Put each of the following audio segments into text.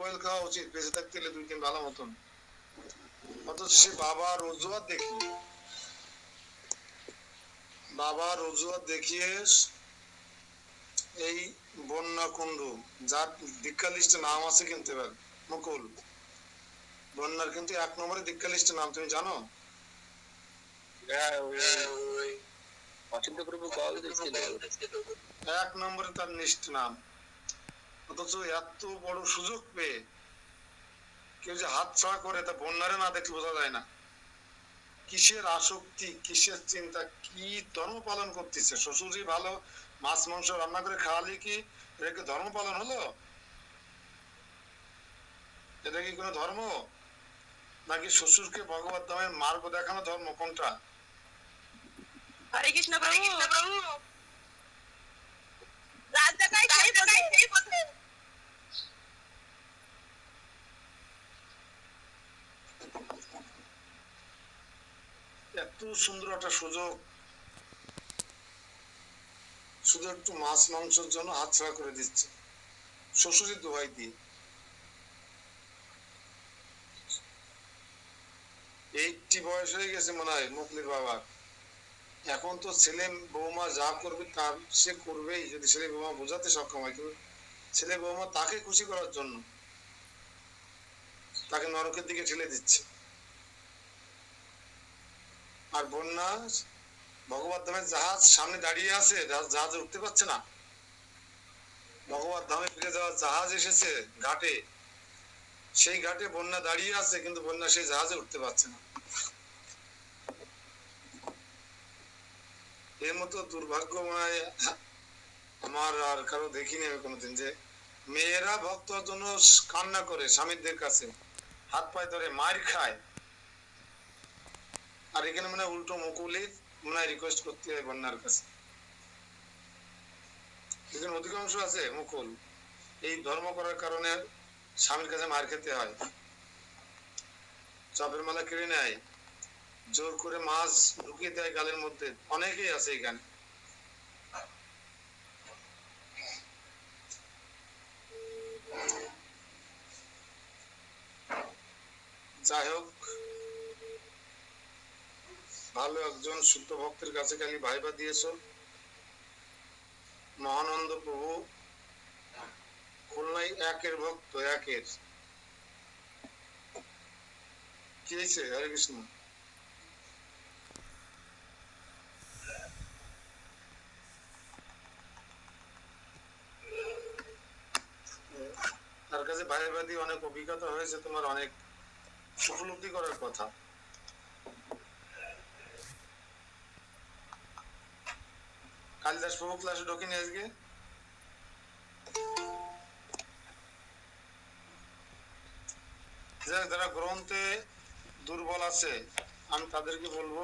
Oil খাওয়া উচিত, বেঁচে থাকতে হলে 2 দিন ভালো মতন। অথচ সে বাবার অজুহাত দেখিয়ে এই বন্যা কুণ্ডু, যার দীক্ষা লিস্টে নাম আছে কিন্তু এবার মুকুল, বন্যার কিন্তু 1 নম্বরে দীক্ষা লিস্টে নাম, তুমি জানো? অচিন্ত্যপ্রভু কল দিচ্ছিল 1 নম্বরে তার লিস্ট নাম। অথচ এত বড় সুযোগ পেয়ে কেউ যে হাত ছাড়া করে, তা বন্যারে না দেখলে বোঝা যায় না। কিসের আসক্তি, কিসের চিন্তা, কি ধর্ম পালন করতেছে। শ্বশুরজি ভালো মাছ মাংস রান্না করে খাওয়ালে কি এটা কি ধর্ম পালন হলো? এটা কি কোনো ধর্ম? নাকি শ্বশুরকে ভগবত ধামে মার্গ দেখানো ধর্ম? কোনটা? হরে কৃষ্ণ প্রভু। রাত জাগায় সেই পথে। এত সুন্দর একটা সুযোগ, শুধু একটু মাছ মাংসের জন্য হাতছাড়া করে দিচ্ছে শ্বশুরের দোহাই দিয়ে। 80 বয়স হয়ে গেছে মনে হয় মুকলির বাবার। এখন তো ছেলে বৌমা যা করবে তার সে করবেই, যদি ছেলে বৌমা বোঝাতে সক্ষম হয়। কিন্তু ছেলে বৌমা তাকে খুশি করার জন্য তাকে নরকের দিকে ঠেলে দিচ্ছে। আর বন্যা ভগবত ধামের জাহাজ সামনে দাঁড়িয়ে আছে, জাহাজে উঠতে পারছে না। ভগবত ধামে ফিরে যাওয়ার জাহাজ এসেছে ঘাটে, সেই ঘাটে বন্যা দাঁড়িয়ে আছে, কিন্তু বন্যা সেই জাহাজে উঠতে পারছে না। এর মতো দুর্ভাগ্য মনে আমার আর কারো দেখিনি আমি কোনোদিন, যে মেয়েরা ভক্তর জন্য কান্না করে স্বামীদের কাছে হাত পায়ে ধরে মার খায়, আর এখানে মানে উল্টো মুকুলির মনে হয় রিকোয়েস্ট করতে হয় বন্যার কাছে। এখানে অধিকাংশ আছে মুকুল এই ধর্ম করার কারণে স্বামীর কাছে মার খেতে হয়, চাপের মালা কেড়ে নেয়, জোর করে মাছ ঢুকিয়ে দেয় গালের মধ্যে, অনেকেই আছে এখানে। যাই হোক, ভালো একজন শুদ্ধ ভক্তের কাছে খালি ভাইবা দিয়েছ। মহানন্দ প্রভু খুলনায় 1-এর ভক্ত, 1-এর। কি হয়েছে? হরে কৃষ্ণ। তার কাছে ভাইবা দিয়ে অনেক অভিজ্ঞতা হয়েছে, তোমার অনেক উপলব্ধি করার কথা। কালিদাস প্রভু ক্লাসে ঢোকেনি আজকে? যারা গ্রন্থে দুর্বল আছে আমি তাদেরকে বলবো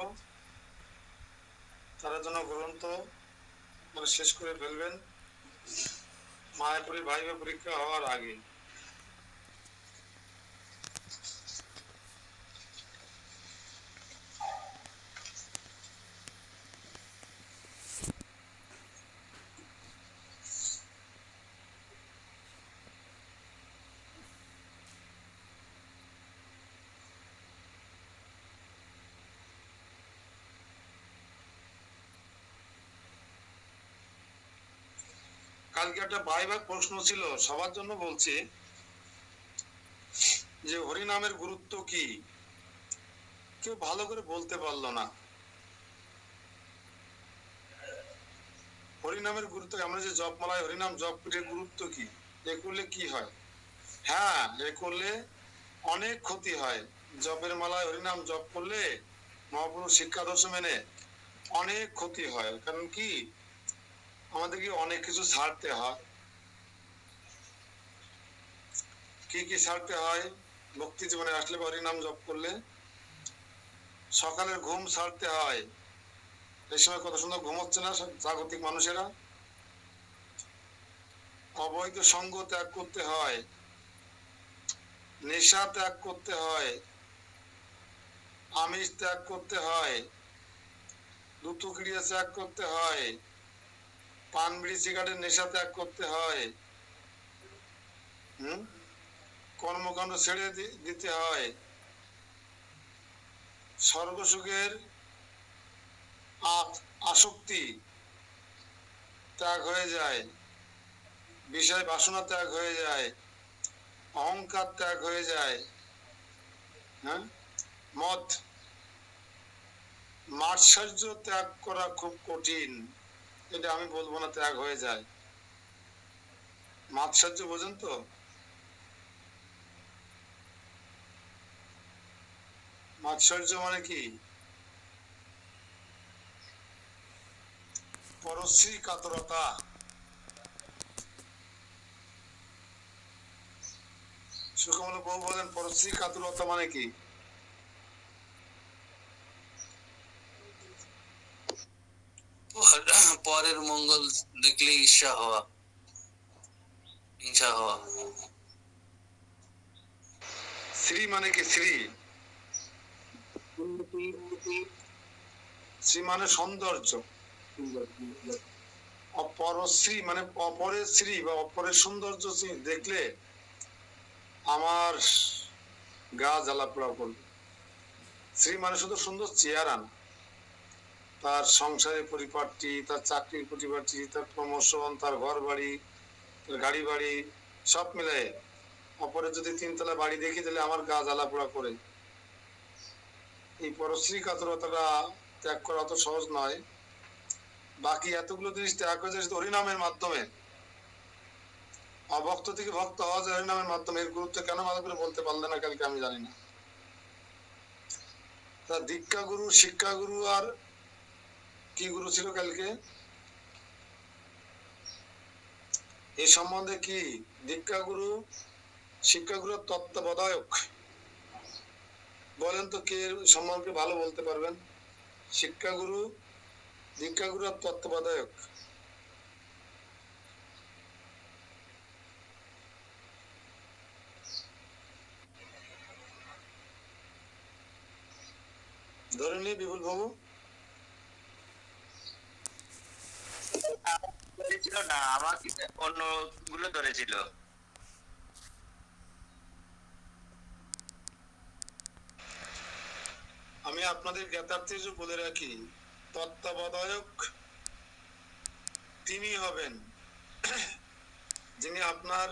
তারা যেন গ্রন্থ মানে শেষ করে ফেলবেন মায়াপুরী ভাইবা পরীক্ষা হওয়ার আগে। কালকে একটা ভাইবা প্রশ্ন ছিল সবার জন্য, বলছি যে হরিনামের গুরুত্ব কি, কেউ ভালো করে বলতে পারলো না। হরিনামের গুরুত্ব, আমরা যে জপমালায় হরিনাম জপ করি, গুরুত্ব কি, এ করলে কি হয়? হ্যাঁ, এ করলে অনেক ক্ষতি হয়। জপের মালায় হরিনাম জপ করলে মহাপুরুষ শিক্ষাদর্শ মেনে অনেক ক্ষতি হয়। কারণ কি, আমাদেরকে অনেক কিছু ছাড়তে হয়। কি কি ছাড়তে হয় ভক্তি জীবনে আসলে হরিনাম জপ করলে? সকালের ঘুম ছাড়তে হয়, এই সময় কত সুন্দর ঘুমোচ্ছে না জাগতিক মানুষেরা। অবৈধ সঙ্গ ত্যাগ করতে হয়, নেশা ত্যাগ করতে হয়, আমিষ ত্যাগ করতে হয়, দ্রুত ক্রিয়া ত্যাগ করতে হয়, পান বিড়ি সিগারেটের নেশা ত্যাগ করতে হয়। কর্মকাণ্ড ছেড়ে দিতে হয়, স্বর্গসুখের আসক্তি ত্যাগ হয়ে যায়, বিষয় বাসনা ত্যাগ হয়ে যায়, অহংকার ত্যাগ হয়ে যায়। হ্যাঁ, মদ মাৎসর্য ত্যাগ করা খুব কঠিন, এটা আমি বলবো না, ত্যাগ হয়ে যায়। মাৎসর্য বোঝেন তো? মাৎসর্য মানে কি? পরশ্রী কাতরতা। সুকমল বউ বলেন পরশ্রী কাতরতা মানে কি? পরের মঙ্গল দেখলে ঈর্ষা হওয়া, হিংসা হওয়া। শ্রী মানে কি? শ্রী শ্রী মানে সৌন্দর্য। অপরশ্রী মানে অপরের শ্রী বা অপরের সৌন্দর্য দেখলে আমার গা জ্বালা পোড়া করবে। শ্রী মানে শুধু সুন্দর চেহারা না, তার সংসারের পরিপাটি, তার চাকরির পরিপাটি, তার প্রমোশন, তার ঘর বাড়ি, তার গাড়ি বাড়ি সব মিলে। অপরের যদি তিনতলা বাড়ি দেখি তাহলে আমার গা জ্বালা পোড়া করে। এই পরশ্রী কাতরতাটা ত্যাগ করা অত সহজ নয়। বাকি এতগুলো জিনিস ত্যাগ হয়ে যায় হরিনামের মাধ্যমে। অভক্ত থেকে ভক্ত হওয়া যায় হরিনামের মাধ্যমে। এর গুরুত্ব কেন ভালো করে বলতে পারলে না কালকে আমি জানি না। তা দীক্ষা গুরু, শিক্ষা গুরু আর কি গুরু ছিল কালকে? এই সম্বন্ধে কি দীক্ষা গুরু, শিক্ষা গুরুর তত্ত্বাবধায়ক বলেন তো, কে সম্বন্ধে ভালো বলতে পারবেন? শিক্ষা গুরু, দীক্ষা গুরু আর তত্ত্বাবধায়ক। ধরে নি বিপুল বাবু। ছিল না, আমাকে অন্য গুলো ধরেছিল। আমি আপনাদের জ্ঞাতার্থে বলে রাখি, তত্ত্বাবধায়ক তিনি হবেন যিনি আপনার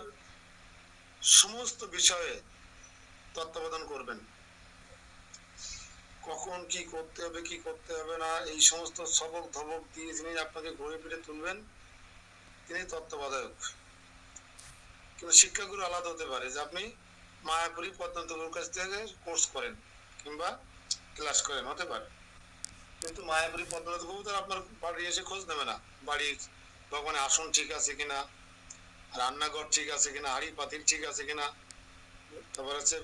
সমস্ত বিষয়ে তত্ত্বাবধান করবেন। কখন কি করতে হবে, কি করতে হবে না, এই সমস্ত সবক ধবক দিয়ে যিনি আপনাকে ঘুরে ফিরে তুলবেন, তিনি তত্ত্বাবধায়ক। কিন্তু শিক্ষাগুরু আলাদা হতে পারে, যে আপনি মায়াপুরী পদ্মান্ত গুরুর কাছ থেকে কোর্স করেন কিংবা ক্লাস করেন, হতে পারে। কিন্তু মায়াপুরী পদ্মান্ত গুরু তো আপনার বাড়ি এসে খোঁজ নেবে না, বাড়ির ভগবানের আসন ঠিক আছে কিনা, রান্নাঘর ঠিক আছে কিনা, হাড়ি পাতিল ঠিক আছে কিনা, তারপর হচ্ছে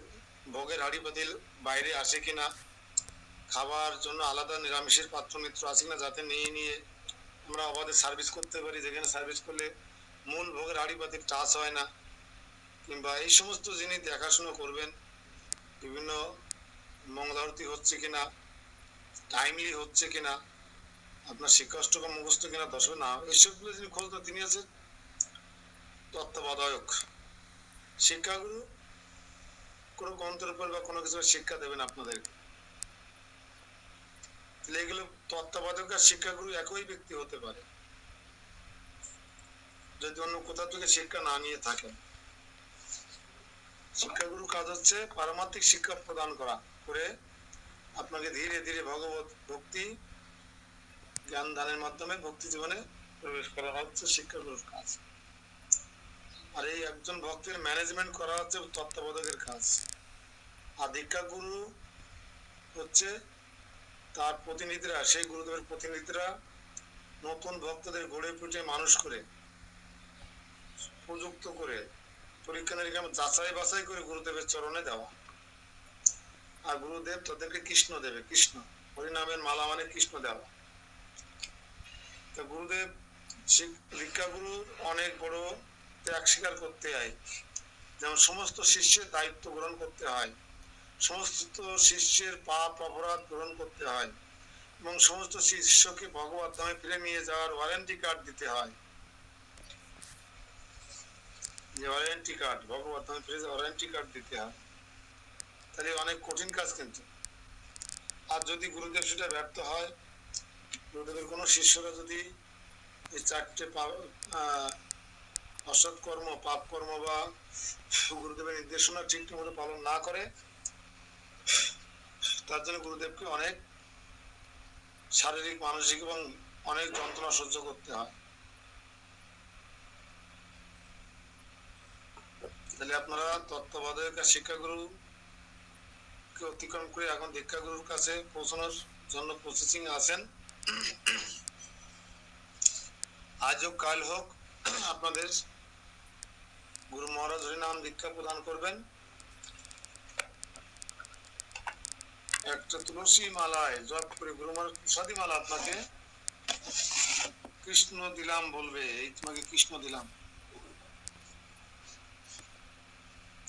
ভোগের হাড়ি পাতিল বাইরে আসে কিনা, খাবার জন্য আলাদা নিরামিষের পাত্র মিত্র আছে কিনা, যাতে নিয়ে নিয়ে আমরা অবাধে সার্ভিস করতে পারি, যেখানে সার্ভিস করলে মূল ভোগের হাড়ি পাতিল টাচ হয় না, কিংবা এই সমস্ত জিনিস দেখাশোনা করবেন। বিভিন্ন মঙ্গলারতি হচ্ছে কিনা, টাইমলি হচ্ছে কিনা, আপনার শিক্ষাষ্টক মুখস্থ কিনা দশ না, এইসবগুলো যিনি খোঁজ না, তিনি আছে তত্ত্বাবধায়ক। শিক্ষাগুরু কোনো গ্রন্থের উপর বা কোনো কিছু শিক্ষা দেবেন আপনাদের, এগুলো তত্ত্বাবধায়ক আর শিক্ষাগুরু একই ব্যক্তি হতে পারে, যদি অন্য কোথাও থেকে শিক্ষা না নিয়ে থাকেন। শিক্ষাগুরু কাজ হচ্ছে পারমাত্মিক শিক্ষা প্রদান করা, করে আপনাকে ধীরে ধীরে ভগবত ভক্তি জ্ঞান দানের মাধ্যমে ভক্তি জীবনে প্রবেশ করা হচ্ছে শিক্ষাগুরুর কাজ। আর এই একজন ভক্তের ম্যানেজমেন্ট করা হচ্ছে তত্ত্বাবধায়কের কাজ। আর দীক্ষা গুরু হচ্ছে তার প্রতিনিধিরা, সেই গুরুদেবের প্রতিনিধিরা নতুন ভক্তদের গড়ে ফুটে মানুষ করে, উপযুক্ত করে, পরীক্ষা নিরীক্ষা যাচাই বাছাই করে গুরুদেবের চরণে দেওয়া। আর গুরুদেব তাদেরকে কৃষ্ণ দেবে, কৃষ্ণ হরিনামের মালা মানে কৃষ্ণ দেওয়া। তা গুরুদেব দীক্ষা গুরুর অনেক বড় ত্যাগ স্বীকার করতে হয়, যেমন সমস্ত শিষ্যের দায়িত্ব গ্রহণ করতে হয়, সমস্ত শিষ্যের পাপ অপরাধ গ্রহণ করতে হয়, এবং সমস্ত শিষ্যকে ভগবত ধামে ফিরে নিয়ে যাওয়ার ওয়ারেন্টি কার্ড দিতে হয়। যে ওয়ারেন্টি কার্ড, ভগবত ধাম ফ্রিজে ওয়ারেন্টি কার্ড দিতে হয়, তাহলে অনেক কঠিন কাজ কিন্তু। আর যদি গুরুদেব সেটা ব্যর্থ হয়, গুরুদেবের কোনো শিষ্যরা যদি এই চারটে অসৎ কর্ম, পাপ কর্ম বা গুরুদেবের নির্দেশনা ঠিক মতো পালন না করে, তার জন্য গুরুদেবকে অনেক শারীরিক, মানসিক এবং অনেক যন্ত্রণা সহ্য করতে হয়। তাহলে আপনারা তত্ত্বাবধায়ক শিক্ষাগুরু কে অতিক্রম করে এখন দীক্ষাগুরুর কাছে পৌঁছানোর জন্য প্রসেসিং আছেন। আজ হোক কাল হোক আপনাদের গুরু মহারাজ হরিনাম দীক্ষা প্রদান করবেন। একটা তুলসী মালায় জপ করে গুরু মহারাজ প্রসাদী মালা আপনাকে কৃষ্ণ দিলাম বলবে, এই তোমাকে কৃষ্ণ দিলাম।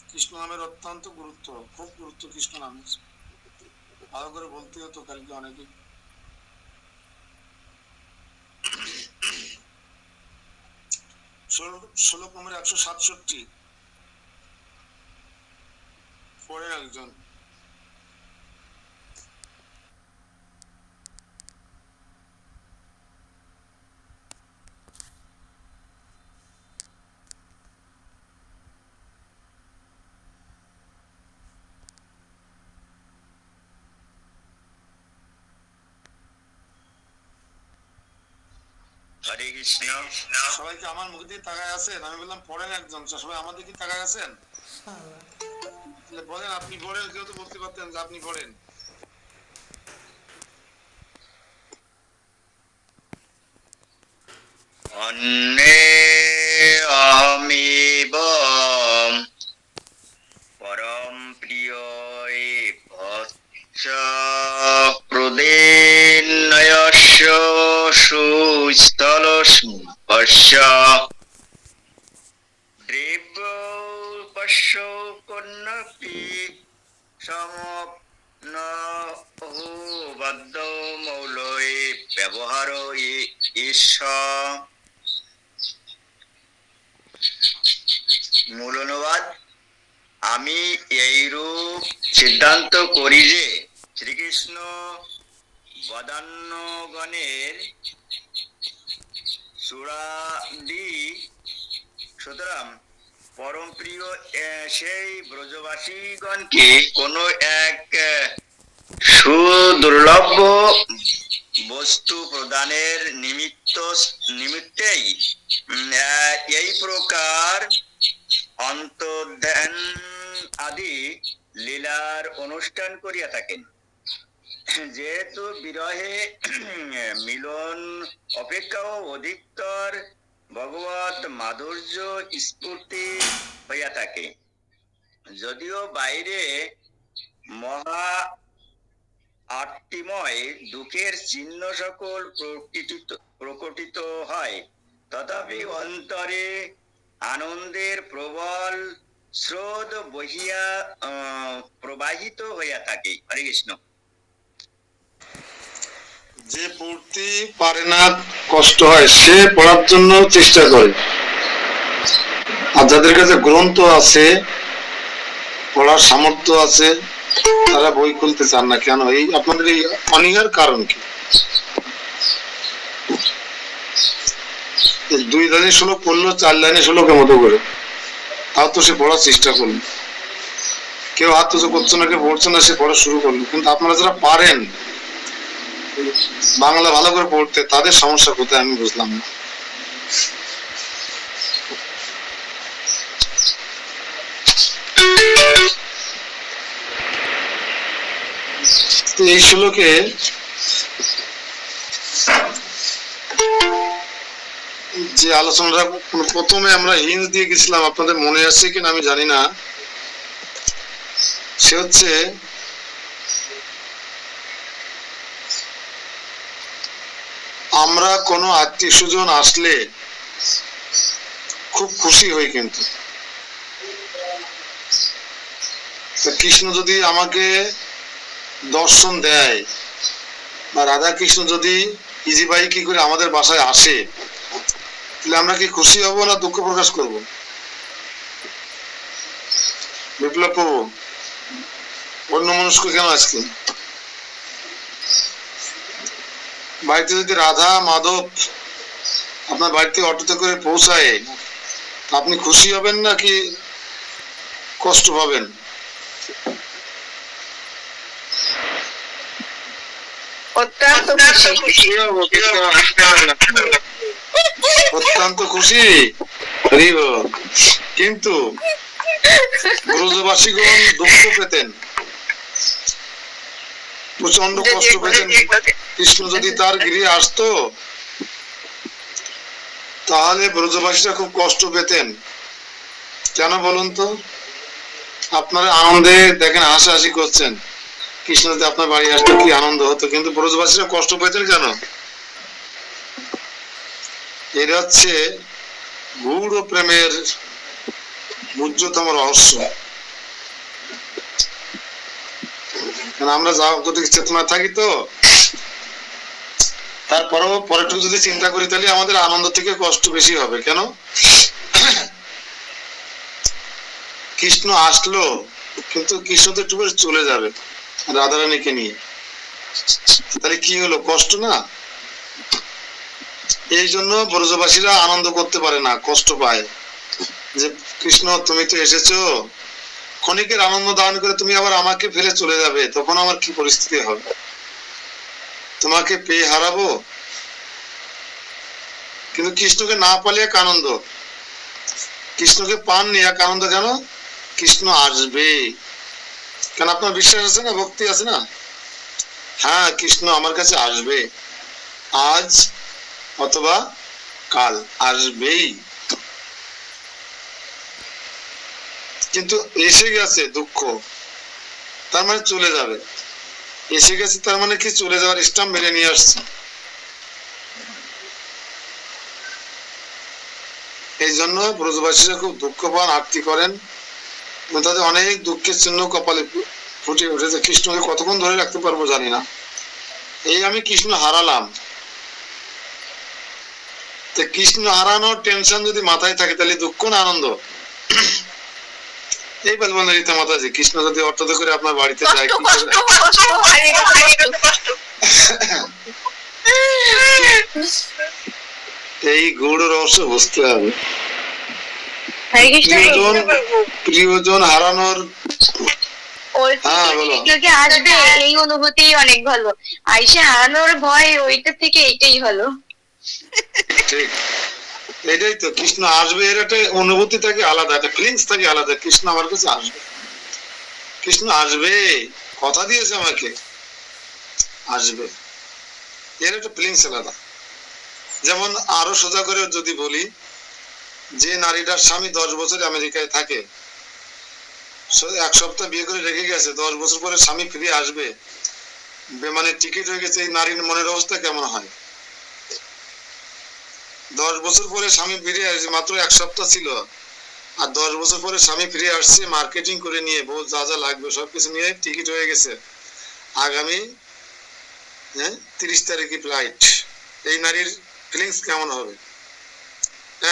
কৃষ্ণ নামের অত্যন্ত গুরুত্ব, খুব গুরুত্ব কৃষ্ণ নামের, ভালো করে বলতে হতো কালকে অনেকে। শ্লোক নম্বর 167 পড়েন একজন। হরে কৃষ্ণ। সবাই কি আমার মুখে দিয়ে তাকায় আছেন? আমি বললাম পড়েন একজন, সবাই আমার দিকে তাকায় আছেন? বলেন, আপনি পড়েন। কেউ তো বলতে পারতেন যে আপনি পড়েন। অন্নে অহমিব পরম প্রিয় ভৎস প্রদেনয়স্য সুস্থলস্য দেব পশ্য কন্নপি সমবদ্ধ মৌলয়ে ব্যবহার ঈশ্বর। মূল অনুবাদ: আমি এইরূপ সিদ্ধান্ত করি যে শ্রীকৃষ্ণ বদান্যগণের সুরাদি, সুতরাং পরম প্রিয় সেই ব্রজবাসীগণকে কোনো এক সুদুর্লভ বস্তু প্রদানের নিমিত্তেই এই প্রকার অন্তর্ধান আদি লীলার অনুষ্ঠান করিয়া থাকেন। যেহেতু বিরহে মিলন অপেক্ষাও অধিকতর ভগবত মাধুর্য স্ফূর্তি হইয়া থাকে, যদিও বাইরে মহা আটটিময় দুঃখের চিহ্ন সকল প্রকটিত হয়, তথাপি অন্তরে আনন্দের প্রবল স্রোত বহিয়া প্রবাহিত হইয়া থাকে। হরে কৃষ্ণ। যে পড়তে পারে না, কষ্ট হয়, সে পড়ার জন্য চেষ্টা করে। আর যাদের কাছে গ্রন্থ আছে, পড়ার সামর্থ্য আছে, তারা বই খুলতে চান না কেন? এই আপনাদের এই অনীহার কারণ কি? 2 লাইনে শ্লোক পড়লো, 4 লাইনে শ্লোকের মতো করে, তাও তো সে পড়ার চেষ্টা করলো। কেউ হাত উঁচু করছে না, কেউ পড়ছে না, সে পড়া শুরু করলো। কিন্তু আপনারা যারা পারেন বাংলা ভালো করে পড়তে, তাদের সমস্যা কোথায় আমি বুঝলাম না। এই শ্লোকে যে আলোচনাটা প্রথমে আমরা হিন্স দিয়ে গেছিলাম, আপনাদের মনে আছে কিনা আমি জানি না। সে হচ্ছে আমরা কোনো আত্মীয় স্বজন আসলে খুব খুশি হই, কিন্তু কৃষ্ণ যদি আমাকে দর্শন দেয় বা রাধা কৃষ্ণ যদি ইজি বাই কি করে আমাদের বাসায় আসে, তাহলে আমরা কি খুশি হব না দুঃখ প্রকাশ করব? বিপ্লব প্রভু অন্য মনস্ক কেন আজকে? বাড়িতে যদি রাধা মাধব আপনার বাড়িতে অটোতে করে পৌঁছায়, আপনি খুশি হবেন নাকি কষ্ট পাবেন? অত্যন্ত খুশি। অত্যন্ত খুশি। হরি বল। কিন্তু ব্রজবাসীগণ দুঃখ পেতেন, প্রচন্ড কষ্ট পেতেন। কৃষ্ণ যদি তার গৃহে আসতো তাহলে ব্রজবাসীরা খুব কষ্ট পেতেন। কেন বলুন তো? আপনারা আনন্দে দেখেন হাসাহাসি করছেন, কৃষ্ণ যদি আপনার বাড়ি আসতো কি আনন্দ হতো, কিন্তু ব্রজবাসীরা কষ্ট পেতেন কেন? এর হচ্ছে গূঢ় প্রেমের উজ্জ্বলতম রহস্য। আমরা জাগতিক চেতনা থাকি তো, তারপরেও পরেরটুকু যদি চিন্তা করি তাহলে আমাদের আনন্দ থেকে কষ্ট বেশি হবে। কেন? কৃষ্ণ আসলো, কিন্তু কৃষ্ণ তো একটু চলে যাবে রাধারানীকে নিয়ে, তাহলে কি হলো? কষ্ট না? এই জন্য ব্রজবাসীরা আনন্দ করতে পারে না, কষ্ট পায় যে কৃষ্ণ তুমি তো এসেছো, ক্ষণিকের আনন্দ দান করে তুমি আবার আমাকে ফেলে চলে যাবে, তখন আমার কি পরিস্থিতি হবে? তোমাকে পেয়ে হারাবো। কিন্তু কৃষ্ণকে না পালে এক আনন্দ, কৃষ্ণকে পাননি এক আনন্দ। কেন? কৃষ্ণ আসবে। কেন আপনার বিশ্বাস আছে না, ভক্তি আছে না? হ্যাঁ, কৃষ্ণ আমার কাছে আসবে, আজ অথবা কাল আসবেই। কিন্তু এসে গেছে দুঃখ, তার মানে চলে যাবে। এসে গেছে তার মানে কি? চলে যাওয়ার স্টাম্প মেরে নিয়ে আসছে। এই জন্য ব্রজবাসীরা খুব দুঃখ পান, আরতি করেন, তাদের অনেক দুঃখের চিহ্ন কপালে ফুটে উঠেছে। কৃষ্ণকে কতক্ষণ ধরে রাখতে পারবো জানি না। এই আমি কৃষ্ণ হারালাম, কৃষ্ণ হারানোর টেনশন যদি মাথায় থাকে তাহলে দুঃখ না আনন্দ? এই বলবেন রীতা মাতাজি, কৃষ্ণ যদি অটোতে করে আপনার বাড়িতে যায়, এই গূঢ় রহস্য বুঝতে হবে। প্রিয়জন হারানোর, হ্যাঁ বলো। আসবে এই অনুভূতি অনেক ভালো, আইসা হারানোর ভয় ওইটা থেকে এটাই ভালো। ঠিক, এটাই তো। কৃষ্ণ আসবে এর একটা অনুভূতি থাকে আলাদা, একটা ফিলিংস থাকে আলাদা। কৃষ্ণ আমার কাছে আসবে, কৃষ্ণ আসবে, কথা দিয়েছে আমাকে আসবে, এর একটা ফিলিংস আলাদা। যেমন আরো সোজা করে যদি বলি, যে নারীটার স্বামী 10 বছর আমেরিকায় থাকে, 1 সপ্তাহ বিয়ে করে রেখে গেছে, 10 বছর পরে স্বামী ফিরে আসবে, বিমানের টিকিট হয়ে গেছে, এই নারীর মনের অবস্থা কেমন হয়? 10 বছর পরে স্বামী ফিরে আসছে, মাত্র 1 সপ্তাহ ছিল, আর 10 বছর পরে স্বামী ফিরে আসছে মার্কেটিং করে নিয়ে, বউ যা যা লাগবে সবকিছু নিয়ে টিকিট হয়ে গেছে, আগামী 30 তারিখে ফ্লাইট। এই নারীর ফিলিংস কেমন হবে?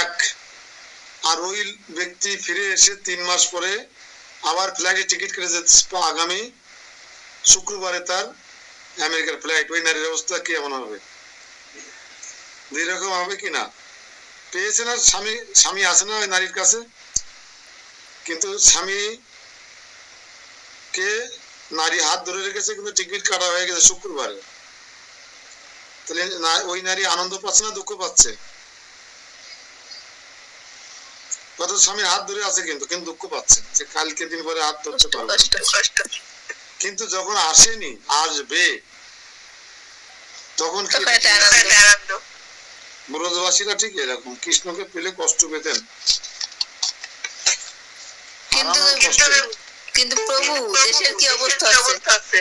এক। আর ওই ব্যক্তি ফিরে এসে 3 মাস পরে আবার ফ্লাইটে টিকিট কেটে যাচ্ছে, আগামী শুক্রবারে তার আমেরিকার ফ্লাইট। ওই নারীর অবস্থা কেমন হবে? দুই রকম হবে কিনা? পেয়েছে না স্বামী, স্বামী আছে না ওই নারীর কাছে, কিন্তু স্বামী কে নারী হাত ধরে রেখেছে, কিন্তু টিকিট কাটা হয়ে গেছে শুক্রবারে। তাহলে ওই নারী আনন্দ পাচ্ছে না দুঃখ পাচ্ছে? কত স্বামীর হাত ধরে আছে, কিন্তু কিন্তু দুঃখ পাচ্ছে যে কালকে দিন পরে হাত ধরতে পারবো। কিন্তু যখন আসেনি, আসবে, তখন কি? ব্রজবাসীরা ঠিক এরকম, কৃষ্ণকে পেলে কষ্ট পেতেন। কিন্তু প্রভু দেশের কি অবস্থা আছে?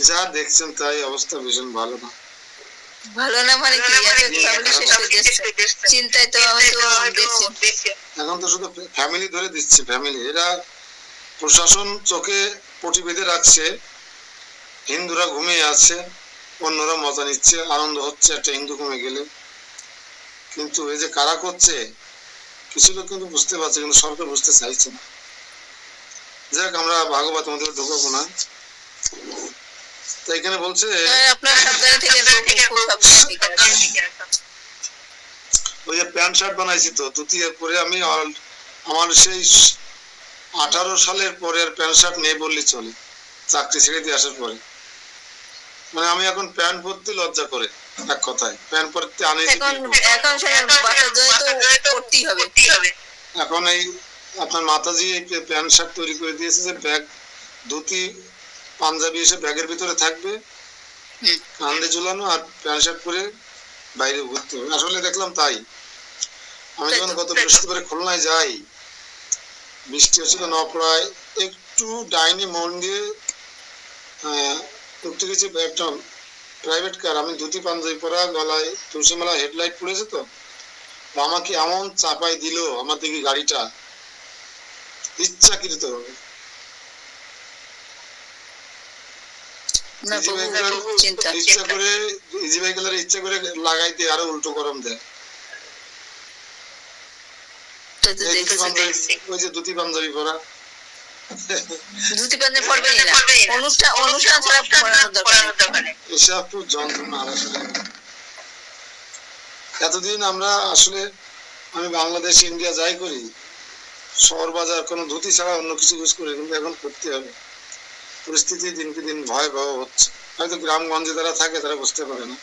যা দেখছেন তাই অবস্থা ভীষণ ভালো না। ভালো না মানে কি? চিন্তায় তো এখন তো শুধু ফ্যামিলি ধরে দিচ্ছে, ফ্যামিলি। এরা প্রশাসন চোখে পটি বেঁধে রাখছে, হিন্দুরা ঘুমিয়ে আছে, অন্যরা মজা নিচ্ছে, আনন্দ হচ্ছে একটা হিন্দু কমে গেলে। কিন্তু এই যে কারা করছে, কিছু লোক কিন্তু বুঝতে পারছে, কিন্তু সরকার বুঝতে চাইছে না। যাক আমরা ভাগবত মধ্যে ঢুকাবো না। তো এখানে বলছে আপনার সাবধানে থেকে খুব সাবধানে থেকে ওই যে প্যান্ট শার্ট বানাইছি তো তৃতীয় পরে আমি আমার সেই 18 সালের পরে আর প্যান্ট শার্ট নেই বললে চলে, চাকরি ছেড়ে দিয়ে আসার পরে। মানে আমি এখন প্যান্ট পরতে লজ্জা করে, এক কথায় প্যান্ট পরতে আনি। এখন এখন বাচ্চার জন্য তো করতেই হবে। এখন এই আপনার মাতাজি এই প্যান্ট শার্ট তৈরি করে দিয়েছে যে ব্যাগ ধুতি পাঞ্জাবি এসে ব্যাগের ভিতরে থাকবে, কান্দে ঝুলানো, আর প্যান্ট শার্ট পরে বাইরে ঘুরতে হবে। আসলে দেখলাম তাই। আমি যখন গত বৃহস্পতিবারে খুলনায় যাই, বৃষ্টি হচ্ছিল নপড়ায়, একটু ডাইনি মন দিয়ে উঠতে গেছি একটা প্রাইভেট কার, আমি ধুতি পাঞ্জাবি পরা, গলায় তুলসী মালা, হেডলাইট পড়েছে তো, আমাকে এমন চাপাই দিল আমার দিকে গাড়িটা, ইচ্ছাকৃত হবে। ইচ্ছা করে ইজি বাইকের ইচ্ছা করে লাগাইতে আরো উল্টো গরম দেয়। ওই যে ধুতি পাঞ্জাবি পরা, ধুতি পাঞ্জাবি পরবেই না, অনুষ্ঠান ছাড়া পরানোর দরকার নেই। এসব খুব যন্ত্রণা। আসলে এতদিন আমরা আসলে আমি বাংলাদেশ ইন্ডিয়া যাই করি, শহর বাজার কোনো ধুতি ছাড়া অন্য কিছু ইউজ করি, কিন্তু এখন করতে হবে। পরিস্থিতি দিনকে দিন ভয়াবহ হচ্ছে। হয়তো গ্রামগঞ্জে যারা থাকে তারা বুঝতে পারে না।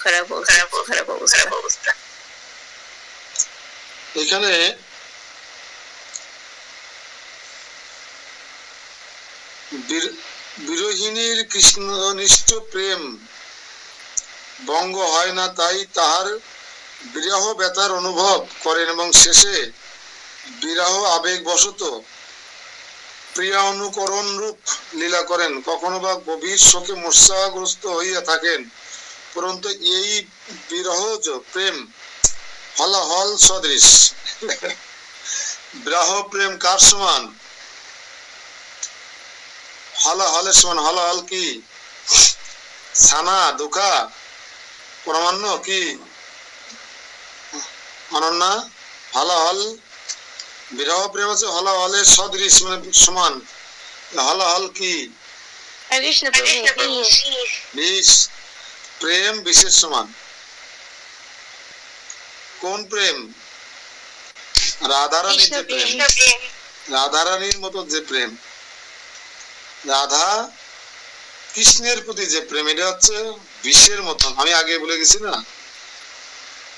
খারাপ অবস্থা। এখানে বিরোহিনীর কৃষ্ণনিষ্ঠ প্রেম ভঙ্গ হয় না, তাই তাহার বিরহ ব্যথার অনুভব করেন এবং শেষে বিরহ আবেগ বশত প্রিয়া অনুকরণ রূপ লীলা করেন। কখনো বা গভীর শোকে মূর্ছাগ্রস্ত হইয়া থাকেন, পরন্তু এই বিরহজ প্রেম হলাহল সদৃশ। বিরহ প্রেম কার সমান? হলাহলের সমান। হলাহল কি? ছানা দোকা পরমান্ন কি অনন্যা? হলাহল বিরহ প্রেম হচ্ছে হলাহলের সদৃশ, মানে সমান। হলাহল কি? বিষ। প্রেম বিষের সমান। কোন প্রেম? রাধারানীর যে প্রেম, রাধারানীর মতো যে প্রেম, রাধা কৃষ্ণের প্রতি যে প্রেম, এটা হচ্ছে বিষের মতন। আমি আগে বলে গেছি না,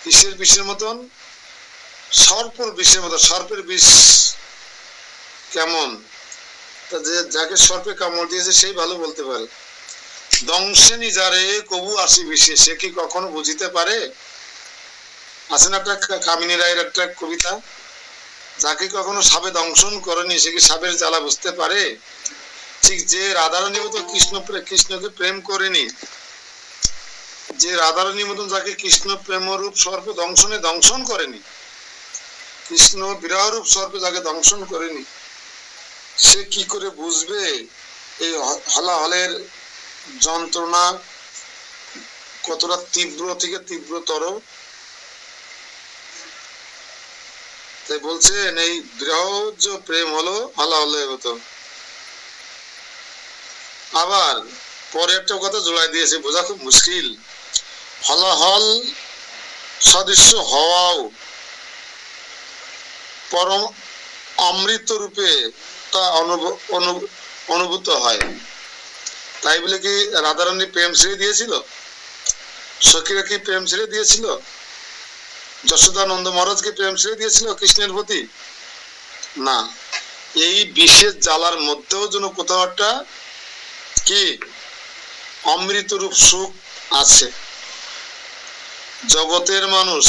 কিসের বিষের মতন? সর্পের বিষের মতন। সর্পের বিষ কেমন? যে যাকে সর্পে কামড় দিয়েছে সেই ভালো বলতে পারে। দংশনী যারে কবু আসি বিষে, সে কি কখনো বুঝিতে পারে? আছে না একটা কামিনী রায়ের একটা কবিতা, যাকে কখনো সাপে দংশন করেনি সে কি সাপের জ্বালা বুঝতে পারে? ঠিক যে রাধারানীর মতো কৃষ্ণকে প্রেম করেনি, যে রাধারানীর মতন যাকে কৃষ্ণ প্রেমরূপ সর্প দংশন করেনি, কৃষ্ণ বিরহরূপ সর্প যাকে দংশন করেনি, সে কি করে বুঝবে এই হলাহলের যন্ত্রণা কতটা তীব্র থেকে তীব্রতর? তাই বলছেন এই বিরহজ প্রেম হলো হলাহলের মতো। আবার পরে একটা কথা জোড়াই দিয়েছে, বোঝা খুব মুশকিল। হলাহল সদৃশ্য হওয়াও পরম অমৃত রূপে তা অনুভূত হয়। তাই বলে কি রাধারানী প্রেম ছেড়ে দিয়েছিল? সখীরা কি প্রেম ছেড়ে দিয়েছিল? যশোদানন্দ মহারাজ কি প্রেম ছেড়ে দিয়েছিল কৃষ্ণের প্রতি? না। এই বিশেষ জ্বালার মধ্যেও যেন কোথাও একটা কি অমৃত রূপ সুখ আছে। জগতের মানুষ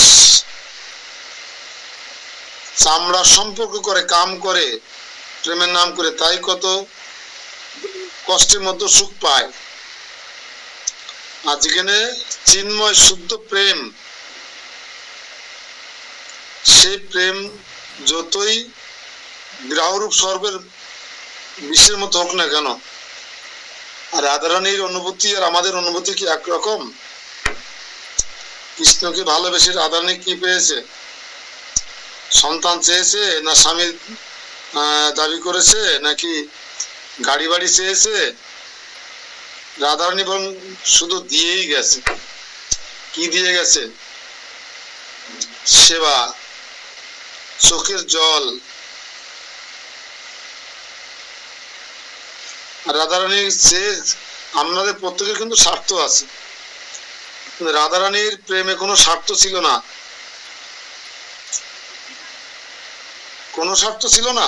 চামড়া সম্পর্ক করে, কাম করে, প্রেমের নাম করে, তাই কত কষ্টের মধ্যে সুখ পায়। আর যেখানে চিন্ময় শুদ্ধ প্রেম, সেই প্রেম যতই গ্রাহরূপ সর্বের বিষের মতো হোক না কেন, আর রাধারানীর অনুভূতি আর আমাদের অনুভূতি কি একরকম? কৃষ্ণকে ভালোবেসে রাধারানী কি পেয়েছে? সন্তান চেয়েছে না স্বামী দাবি করেছে নাকি গাড়ি বাড়ি চেয়েছে? রাধারানী বরং শুধু দিয়েই গেছে। কি দিয়ে গেছে? সেবা, চোখের জল। রাধারানীর চেয়ে আমাদের প্রত্যেকের কিন্তু স্বার্থ আছে, রাধারানীর প্রেমে কোনো স্বার্থ ছিল না, কোনো স্বার্থ ছিল না,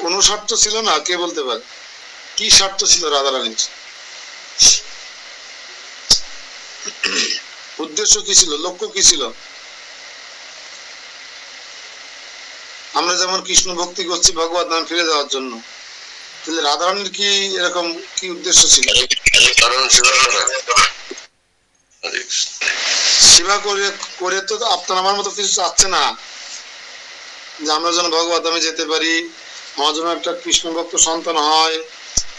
কোনো স্বার্থ ছিল না। কে বলতে পারে কি স্বার্থ ছিল রাধারানীর? উদ্দেশ্য কি ছিল? লক্ষ্য কি ছিল? আমরা যেমন কৃষ্ণ ভক্তি করছি ভগবত নাম ফিরে যাওয়ার জন্য, তাহলে রাধারানীর কি এরকম কি উদ্দেশ্য ছিল? সেবা করে করে তো আপনার আমার মতো কিছু চাচ্ছে না যে আমরা যেন ভগবত ধামে যেতে পারি, আমার জন্য একটা কৃষ্ণ ভক্ত সন্তান হয়,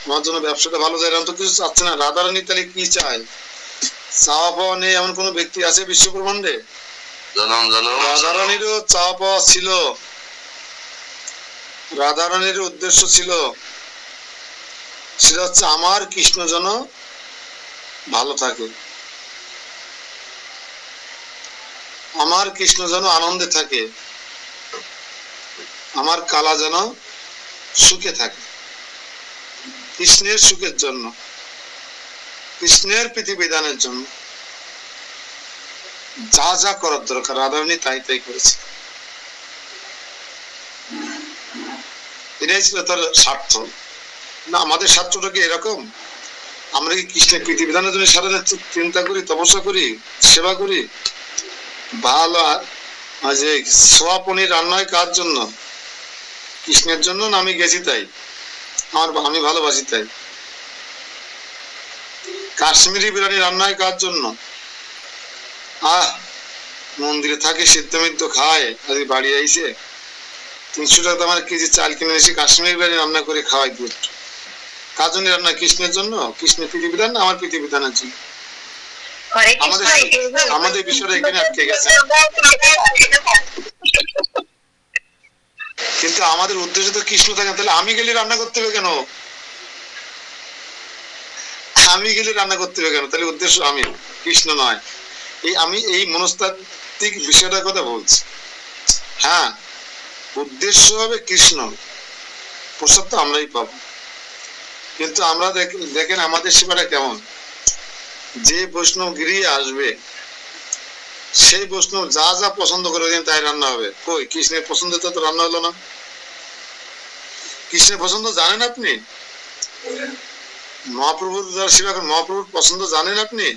আমার জন্য ব্যবসাটা ভালো যায়, এরকম তো কিছু চাচ্ছে না। রাধারানী তাহলে কি চায়? চাওয়া পাওয়া নেই এমন কোন ব্যক্তি আছে বিশ্ব ব্রহ্মাণ্ডে? রাধারানীরও চাওয়া পাওয়া ছিল, রাধারানীর উদ্দেশ্য ছিল, সেটা হচ্ছে আমার কৃষ্ণ যেন ভালো থাকে, আমার কৃষ্ণ যেন আনন্দে থাকে, আমার কালা যেন সুখে থাকে। কৃষ্ণের সুখের জন্য, কৃষ্ণের প্রীতিবিধানের জন্য যা যা করার দরকার রাধারানী তাই তাই করেছে। এটাই ছিল তার স্বার্থ। না আমাদের স্বার্থটা কি এরকম? আমরা কি কৃষ্ণের প্রীতিবিধানের জন্য সারা চিন্তা করি, তপস্যা করি, সেবা করি? ভালো যে সোয়া পনির রান্না হয় কার জন্য? কৃষ্ণের জন্য না আমি গেছি তাই? আমি ভালোবাসি তাই? কাশ্মীরি বিরিয়ানি রান্না হয় কার জন্য? মন্দিরে থাকে সিদ্ধ মিদ্ধ খায়, আজকে বাড়ি আইছে 300 টাকা আমার কেজি চাল কিনে এসে কাশ্মীরি বিরিয়ানি রান্না করে খাওয়াই গুড। কার জন্য রান্না? কৃষ্ণের জন্য। কৃষ্ণের প্রীতিবিধান না আমার প্রীতিবিধানের জন্য? আমাদের আমাদের বিষয়টা এখানে আটকে গেছে। কিন্তু আমাদের উদ্দেশ্য তো কৃষ্ণ থাকে, তাহলে আমি গেলে রান্না করতে হবে কেন? আমি গেলে রান্না করতে হবে কেন? তাহলে উদ্দেশ্য আমি, কৃষ্ণ নয়। আমি এই মনস্তাত্ত্বিক বিষয়টার কথা বলছি। হ্যাঁ, উদ্দেশ্য হবে কৃষ্ণ, প্রসাদ তো আমরাই পাবো। কিন্তু আমরা দেখেন আমাদের সেবাটা কেমন? যে বৈষ্ণব গিরিয়ে আসবে সেই বৈষ্ণব যা যা পছন্দ করে তাই রান্না হবে। কই কৃষ্ণের পছন্দ তো রান্না হলো না। কৃষ্ণের পছন্দ জানেন আপনি? মহাপ্রভুর যারা সেবা করেন মহাপ্রভুর পছন্দ জানেন আপনি?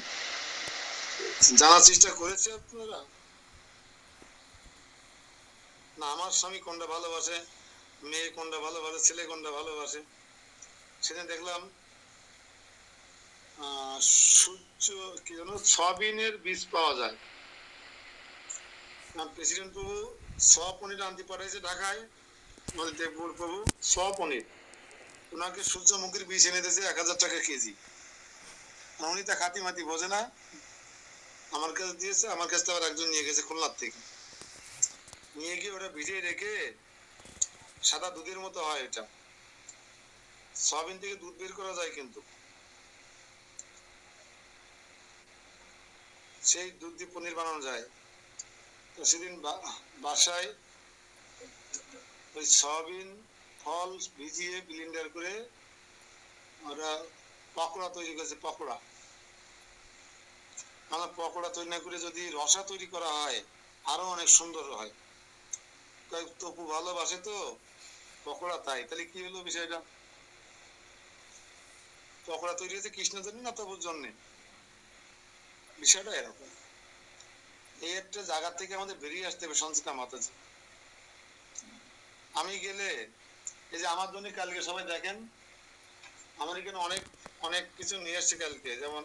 জানার চেষ্টা করেছে আপনারা? না আমার স্বামী কোনটা ভালোবাসে, মেয়ে কোনটা ভালোবাসে, ছেলে কোনটা ভালোবাসে। সেদিন দেখলাম সূর্য কি যেন সয়াবিনের বীজ পাওয়া যায়। প্রেসিডেন্ট প্রভু সোয়া পনির আনতে পাঠাইছে ঢাকায়, আমাদের দেবগুরু প্রভু সোয়া পনির, ওনাকে সূর্যমুখীর বীজ এনে দিয়েছে 1000 টাকা কেজি। উনি তা খাতি মাতি বোঝে না, আমার কাছে দিয়েছে, আমার কাছে আবার একজন নিয়ে গেছে খুলনার থেকে, নিয়ে গিয়ে ওটা ভিজিয়ে রেখে সাদা দুধের মতো হয়। এটা সয়াবিন থেকে দুধ বের করা যায়, কিন্তু সেই দুধ দিয়ে পনির বানানো যায়। তো সেদিন বাসায় ওই সয়াবিন ফল ভিজিয়ে ব্লেন্ডার করে ওরা পকোড়া তৈরি করেছে। পকোড়া মানে পকোড়া তৈরি না করে যদি রসা তৈরি করা হয় আরো অনেক সুন্দর হয়। তপু ভালোবাসে তো পকোড়া, তাই তাহলে কি হলো বিষয়টা? পকোড়া তৈরি হয়েছে কৃষ্ণের জন্য না তপুর জন্য? বিষয়টা এরকম। এই একটা জায়গা থেকে আমাদের বেরিয়ে আসতে হবে সঞ্চিতা মাতাজি। আমি গেলে এই যে আমার জন্য কালকে সবাই দেখেন আমার এখানে অনেক অনেক কিছু নিয়ে আসছে কালকে। যেমন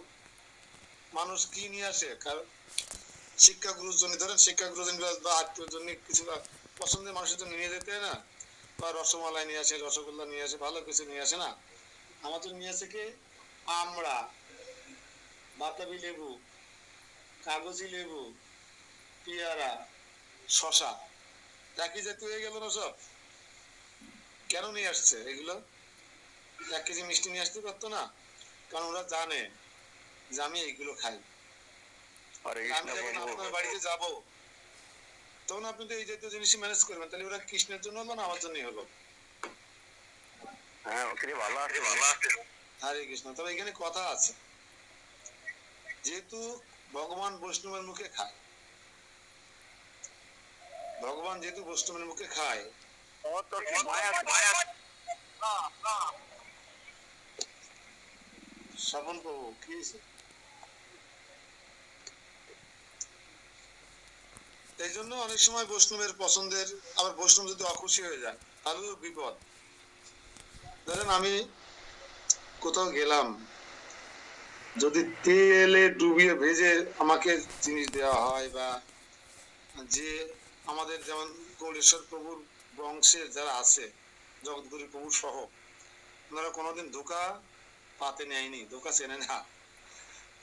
মানুষ কি নিয়ে আসে, শিক্ষা গুরুর জন্য, ধরেন শিক্ষা গুরুর জন্য বা আত্মীয়র জন্য কিছু পছন্দের মানুষের জন্য নিয়ে যেতে না, বা রসমালাই নিয়ে আসে, রসগোল্লা নিয়ে আসে, ভালো কিছু নিয়ে আসে না। আমার জন্য নিয়ে আসে কি আমড়া, বাতাবি লেবু, কাগজি লেবু, পেয়ারা, শশা, একই জাতীয় হয়ে গেল না সব? কেন নিয়ে আসছে এগুলো? 1 কেজি মিষ্টি নিয়ে আসতে পারতো না? কারণ ওরা জানে যে আমি এইগুলো খাই। আমি যখন আপনার বাড়িতে যাব তখন আপনি তো এই জাতীয় জিনিসই ম্যানেজ করবেন, তাহলে ওরা কৃষ্ণের জন্য হলো না আমার জন্যই হলো? হ্যাঁ, ওখানে ভালো আছে। হরে কৃষ্ণ। তবে এখানে কথা আছে, যেহেতু ভগবান বৈষ্ণবের মুখে খায়, ভগবান যেহেতু বৈষ্ণবের মুখে খায়, শ্রবণ প্রভু কি হয়েছে? এই জন্য অনেক সময় বৈষ্ণবের পছন্দের, আবার বৈষ্ণব যদি অখুশি হয়ে যায় তাহলেও বিপদ। ধরেন আমি কোথাও গেলাম, যদি তেলে ডুবিয়ে ভেজে আমাকে জিনিস দেওয়া হয়, বা যে আমাদের যেমন গৌরেশ্বর প্রভুর বংশের যারা আছে, জগৎগুরু প্রভু সহ, ওনারা কোনোদিন ধোকা পাতে নেয়নি, ধোকা চেনে না।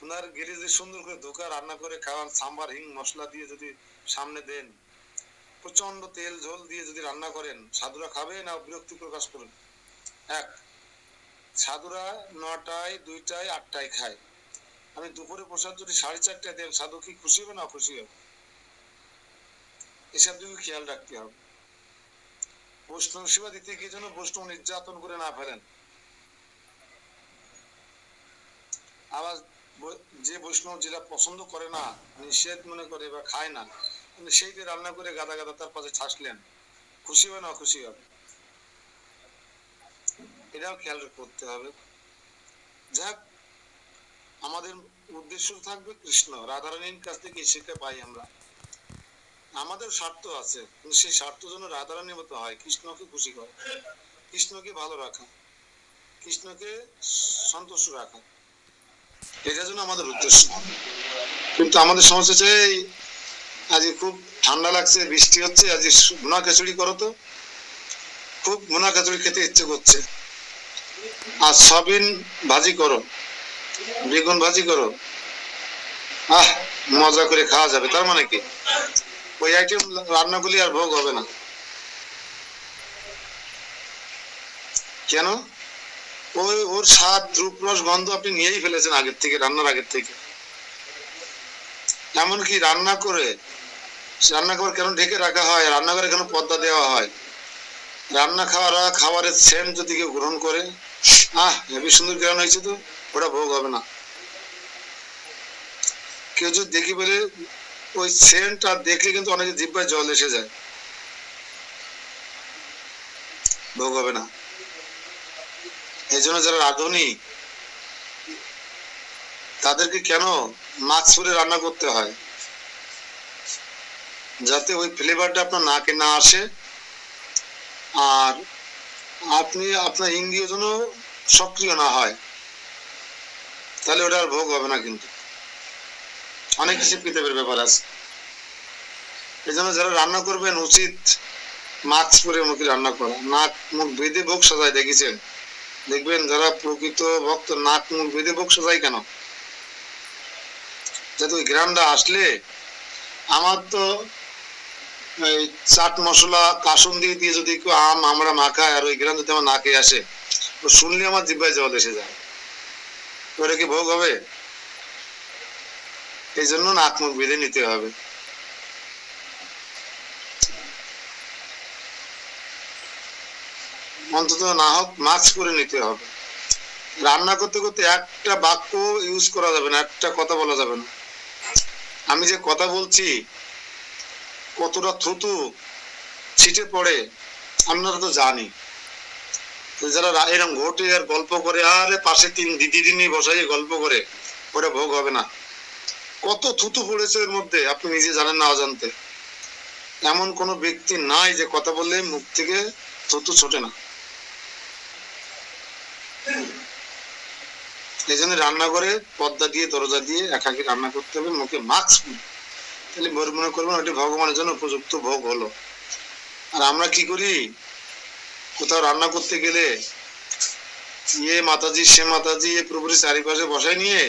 ওনার গেরিজে সুন্দর করে ধোকা রান্না করে খাওয়ান, সাম্বার হিং মশলা দিয়ে যদি সামনে দেন, প্রচন্ড তেল ঝোল দিয়ে যদি রান্না করেন, সাধুরা খাবে না বিরক্তি প্রকাশ করুন? এক, সাধুরা 9টায়, 2টায়, 8টায় খায়। আমি দুপুরে প্রসাদ যদি 4:30টায় দেন, সাধু কি খুশি হবে না খুশি হবে? এসব দিকে খেয়াল রাখতে হবে। বৈষ্ণব সেবা দিতে গিয়ে যেন বৈষ্ণব নির্যাতন করে না ফেলেন। আবার যে বৈষ্ণব যেটা পছন্দ করে না, নিষেধ মনে করে বা খায় না, সেইটা রান্না করে গাদা গাদা তার পাশে ছাসলেন, খুশি হবে না খুশি হবে? এটাও খেয়াল করতে হবে। যাক, আমাদের উদ্দেশ্য থাকবে কৃষ্ণ, রাধারানীর কাছ থেকে শিক্ষা পাই আমরা। আমাদের স্বার্থ আছে, কিন্তু সেই স্বার্থ যেন রাধারানীর মতো হয়, কৃষ্ণকে খুশি করে, কৃষ্ণকে ভালো রাখা, কৃষ্ণকে সন্তুষ্ট রাখা, এটা যেন আমাদের উদ্দেশ্য। কিন্তু আমাদের সমস্যা হচ্ছে, আজ খুব ঠান্ডা লাগছে, বৃষ্টি হচ্ছে, আজ ভুনা খিচুড়ি করো তো, খুব ভুনা খিচুড়ি খেতে ইচ্ছে করছে, আর সয়াবিন ভাজি করো, বেগুন ভাজি করো, আহ মজা করে খাওয়া যাবে। তার মানে কি ওই আইটেম রান্নাগুলি আর ভোগ হবে না? কেন? ওই ওর স্বাদ, রূপ, রস, গন্ধ আপনি নিয়েই ফেলেছেন আগের থেকে, রান্নার আগের থেকে। এমনকি রান্না করে, রান্নাঘর কেন ঢেকে রাখা হয়, রান্নাঘরে কেন পর্দা দেওয়া হয়? রান্না খাবারের সেন্ট যদি কেউ গ্রহণ করে, হেবি সুন্দর গ্রহণ হয়েছে, তো ওটা ভোগ হবে না। কেউ যদি দেখি বলে ওই সেন্ট আর দেখলে কিন্তু অনেকে জিহ্বায় জল এসে যায়, ভোগ হবে না। এই জন্য যারা রাঁধুনি তাদেরকে কেন মাস্ক পরে রান্না করতে হয়? যাতে ওই ফ্লেভারটা আপনার নাকে না আসে, আর আপনি আপনার ইন্দ্রিয় যেন সক্রিয় না হয়, তাহলে ওটা আর ভোগ হবে না। কিন্তু অনেক কিছু পিতাবের ব্যাপার আছে। এই জন্য যারা রান্না করবেন উচিত মাস্ক পরে মুখে রান্না করা, নাক মুখ বেঁধে ভোগ সাজায়, দেখেছেন? দেখবেন যারা প্রকৃত ভক্ত নাক মুখ বেঁধে ভোগ সাজায় কেন? যাতে ওই গ্রামটা আসলে, আমার তো এই চাট মশলা কাসুন দিয়ে যদি কেউ আমরা মাখায় আর ওই গ্রাম যদি আমার নাকে আসে, তো শুনলে আমার জিহ্বায় জল এসে যায়, ওটা কি ভোগ হবে? এই জন্য নাক মুখ বেঁধে নিতে হবে। অন্তত না হোক মাস্ক করে নিতে হবে। রান্না করতে করতে একটা বাক্য ইউজ করা যাবে না, একটা কথা বলা যাবে না। আমি যে কথা বলছি কতটা থুতু ছিটে পড়ে আপনারা তো জানি। যারা এরকম ঘটে আর গল্প করে, আরে পাশে দিদি নিয়ে বসাই গল্প করে, ওটা ভোগ হবে না। কত থুতু পড়েছে এর মধ্যে আপনি নিজে জানেন না অজান্তে। এমন কোনো ব্যক্তি নাই যে কথা বললে মুখ থেকে থুতু ছোটে না। এই জন্য রান্না করে পর্দা দিয়ে দরজা দিয়ে একাকি রান্না করতে হবে, মুখে মাস্ক, তাহলে মনে করবেন ওটি ভগবানের জন্য উপযুক্ত ভোগ হলো। আর আমরা কি করি, কোথাও রান্না করতে গেলে ইয়ে মাতাজি সে মাতাজি এ প্রভুর চারিপাশে বসাই নিয়ে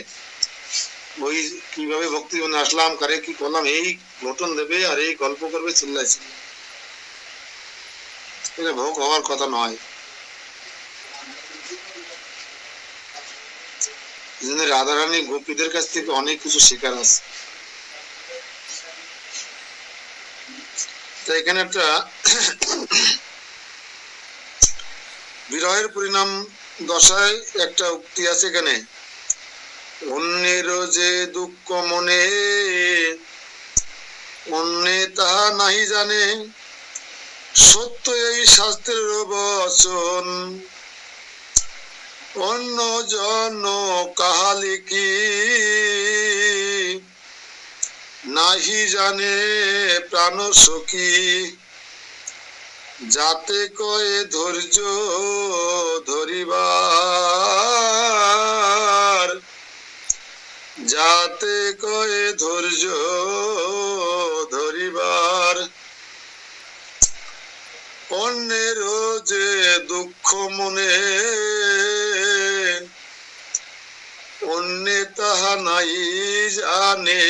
ওই কিভাবে ভক্তি জীবনে আসলাম, কারে কি করলাম, এই ঘটন দেবে আর এই গল্প করবে চিল্লাইছে, এটা ভোগ হওয়ার কথা নয়। রাধারানী গোপীদের কাছ থেকে অনেক কিছু শেখার আছে। তো এখানে একটা বিরহের পরিণাম দশায় একটা উক্তি আছে এখানে, অন্যের যে দুঃখ মনে অন্যে তাহা নাহি জানে, সত্য এই শাস্ত্রের বচন, অন্য জন কাহালি কি নাহি জানে প্রাণ সখী, যাতে কয়ে ধৈর্য ধরিবার, যাতে কয়ে ধৈর্য ধরিবার, অন্যের যে দুঃখ মনে অন্যে তাহা নাই জানে,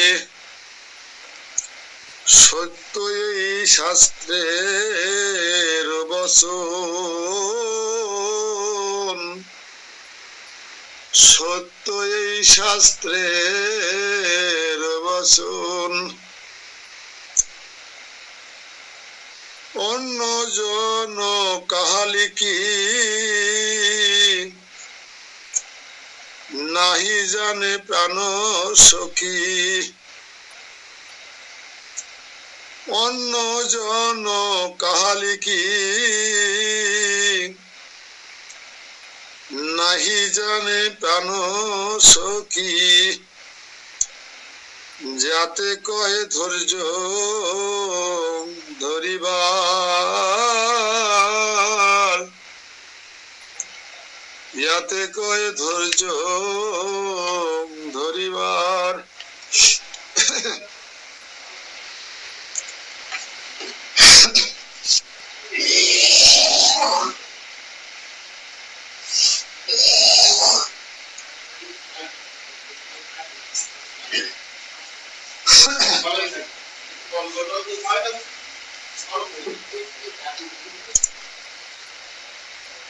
সত্য এই শাস্ত্রের বচন, সত্য এই শাস্ত্রের বচন, অন্য জন কাহালি কি নাহি জানে প্রাণ সখী, অন্য জন কাহালি কি নাহি জানে প্রাণ সখী, যাতে কয়ে ধৈর্য ধরিবার, যাতে কয়ে ধৈর্য ধরিবার।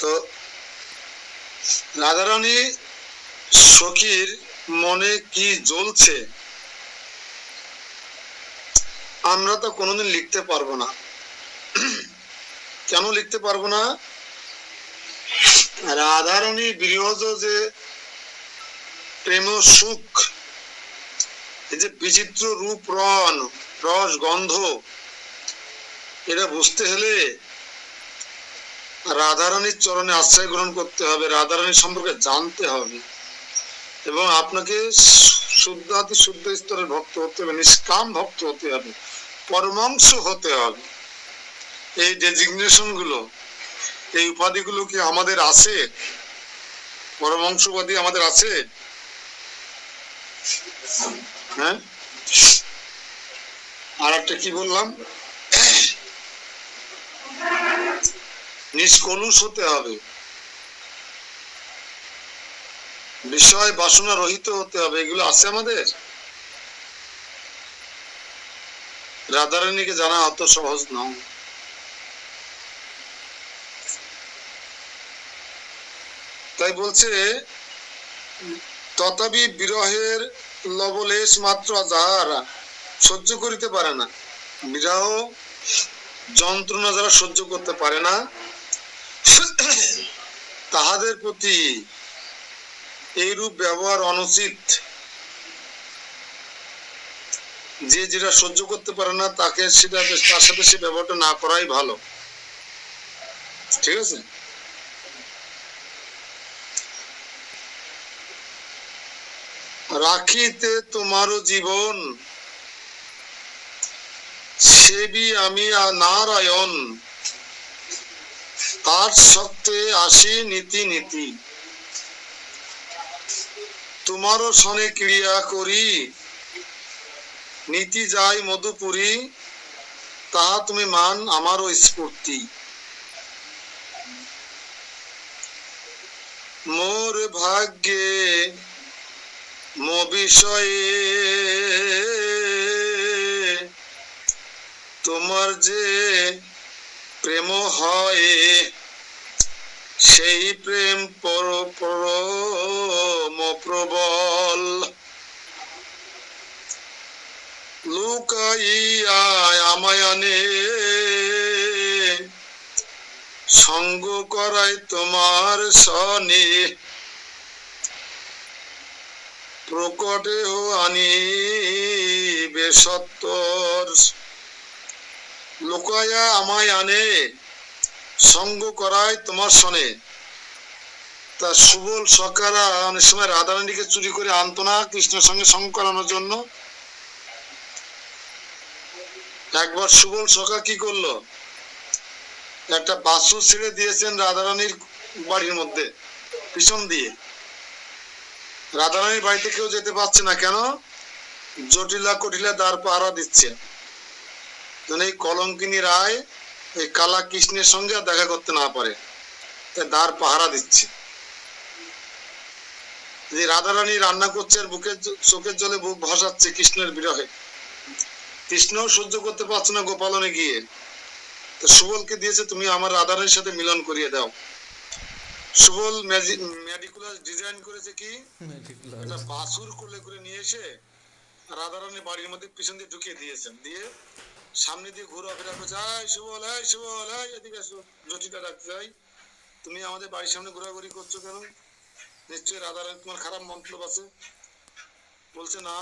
তো রাধারানী সখীর মনে কি জ্বলছে আমরা তো কোনোদিন লিখতে পারবো না। কেন লিখতে পারবো না? রাধারানী বিরহ যে প্রেম সুখ, এই যে বিচিত্র রূপ রণ রস গন্ধ, এটা বুঝতে হলে রাধারানীর চরণে আশ্রয় গ্রহণ করতে হবে, রাধারানীর সম্পর্কে জানতে হবে, এবং আপনাকে শুদ্ধাতি শুদ্ধ স্তরের ভক্ত হতে হবে, নিষ্কাম ভক্ত হতে হবে, পরমাংশ হতে হবে। এই ডেজিগনেশন গুলো, এই উপাধি গুলো কি আমাদের আছে? পরমাংশ উপাধি আমাদের আছে? হ্যাঁ, আর একটা কি বললাম, নিষ্কলুষ হতে হবে, বিষয় বাসনা রহিত হতে হবে, এগুলো আছে আমাদের? রাধারানীকে জানা অত সহজ নয়। তাই বলছে, তথাপি বিরহের লবলেশ মাত্র যাহারা সহ্য করিতে পারে না, বিরহ যন্ত্রণা যারা সহ্য করতে পারে না, তাহাদের প্রতি এইরূপ ব্যবহার অনুচিত। যে যেটা সহ্য করতে পারে না তাকে সেটা, তার সাথে সে ব্যবহারটা না করাই ভালো। ঠিক আছে? রাখিতে তোমারও জীবন সেবি আমি নারায়ণ, তার সত্ত্বে আসি নীতি নীতি, তোমারও সনে ক্রিয়া করি, নীতি যাই মধুপুরী, তাহা তুমি মান আমারও স্ফূর্তি। মোর ভাগ্যে মো বিষয়ে তোমার যে প্রেম হয়, সেই প্রেম পরম প্রবল। লুকাইয়া আমায় আনে, সঙ্গ করাই তোমার সনে, প্রকটেও আনি বেসত্তর। লুকাইয়া আমায় আনে, সঙ্গ করায় তোমার সনে। তা সুবল সখারা অনেক সময় রাধারানীকে চুরি করে আনতো না কৃষ্ণের সঙ্গে সঙ্গ করানোর জন্য। একবার সুবল সখা কি করলো, একটা বাছুর ছেড়ে দিয়েছেন রাধারানীর বাড়ির মধ্যে পিছন দিয়ে। রাধারানীর বাড়িতে কেউ যেতে পারছে না, কেন? জটিলা কটিলা দ্বার পাহারা দিচ্ছে। এই কলঙ্কিনী রায় এই কালা কৃষ্ণের সঙ্গে আর দেখা করতে না পারে, তাই দ্বার পাহারা দিচ্ছে। যে রাধারানী রান্না করছে আর বুকের চোখের জলে বুক ভাসাচ্ছে কৃষ্ণের বিরহে। কৃষ্ণও সহ্য করতে পারছে না গোপালনে গিয়ে, তো সুবলকে দিয়েছে, তুমি আমার রাধারানীর সাথে মিলন করিয়ে দাও। সুবল ম্যাডিকুলাস ডিজাইন করেছে কি, একটা বাছুর কোলে করে নিয়ে এসে রাধারানীর বাড়ির মধ্যে পিছন দিয়ে ঢুকিয়ে দিয়েছেন, দিয়ে সামনে দিয়ে ঘোরাফেরা করছে, এই সুবল, এই সুবল, এই এদিকে আসো, জটিটা ডাকতে যাই, তুমি আমাদের বাড়ির সামনে ঘোরাঘুরি করছো কেন? নিশ্চয়ই রাধারানী তোমার খারাপ মতলব আছে। বলছে না,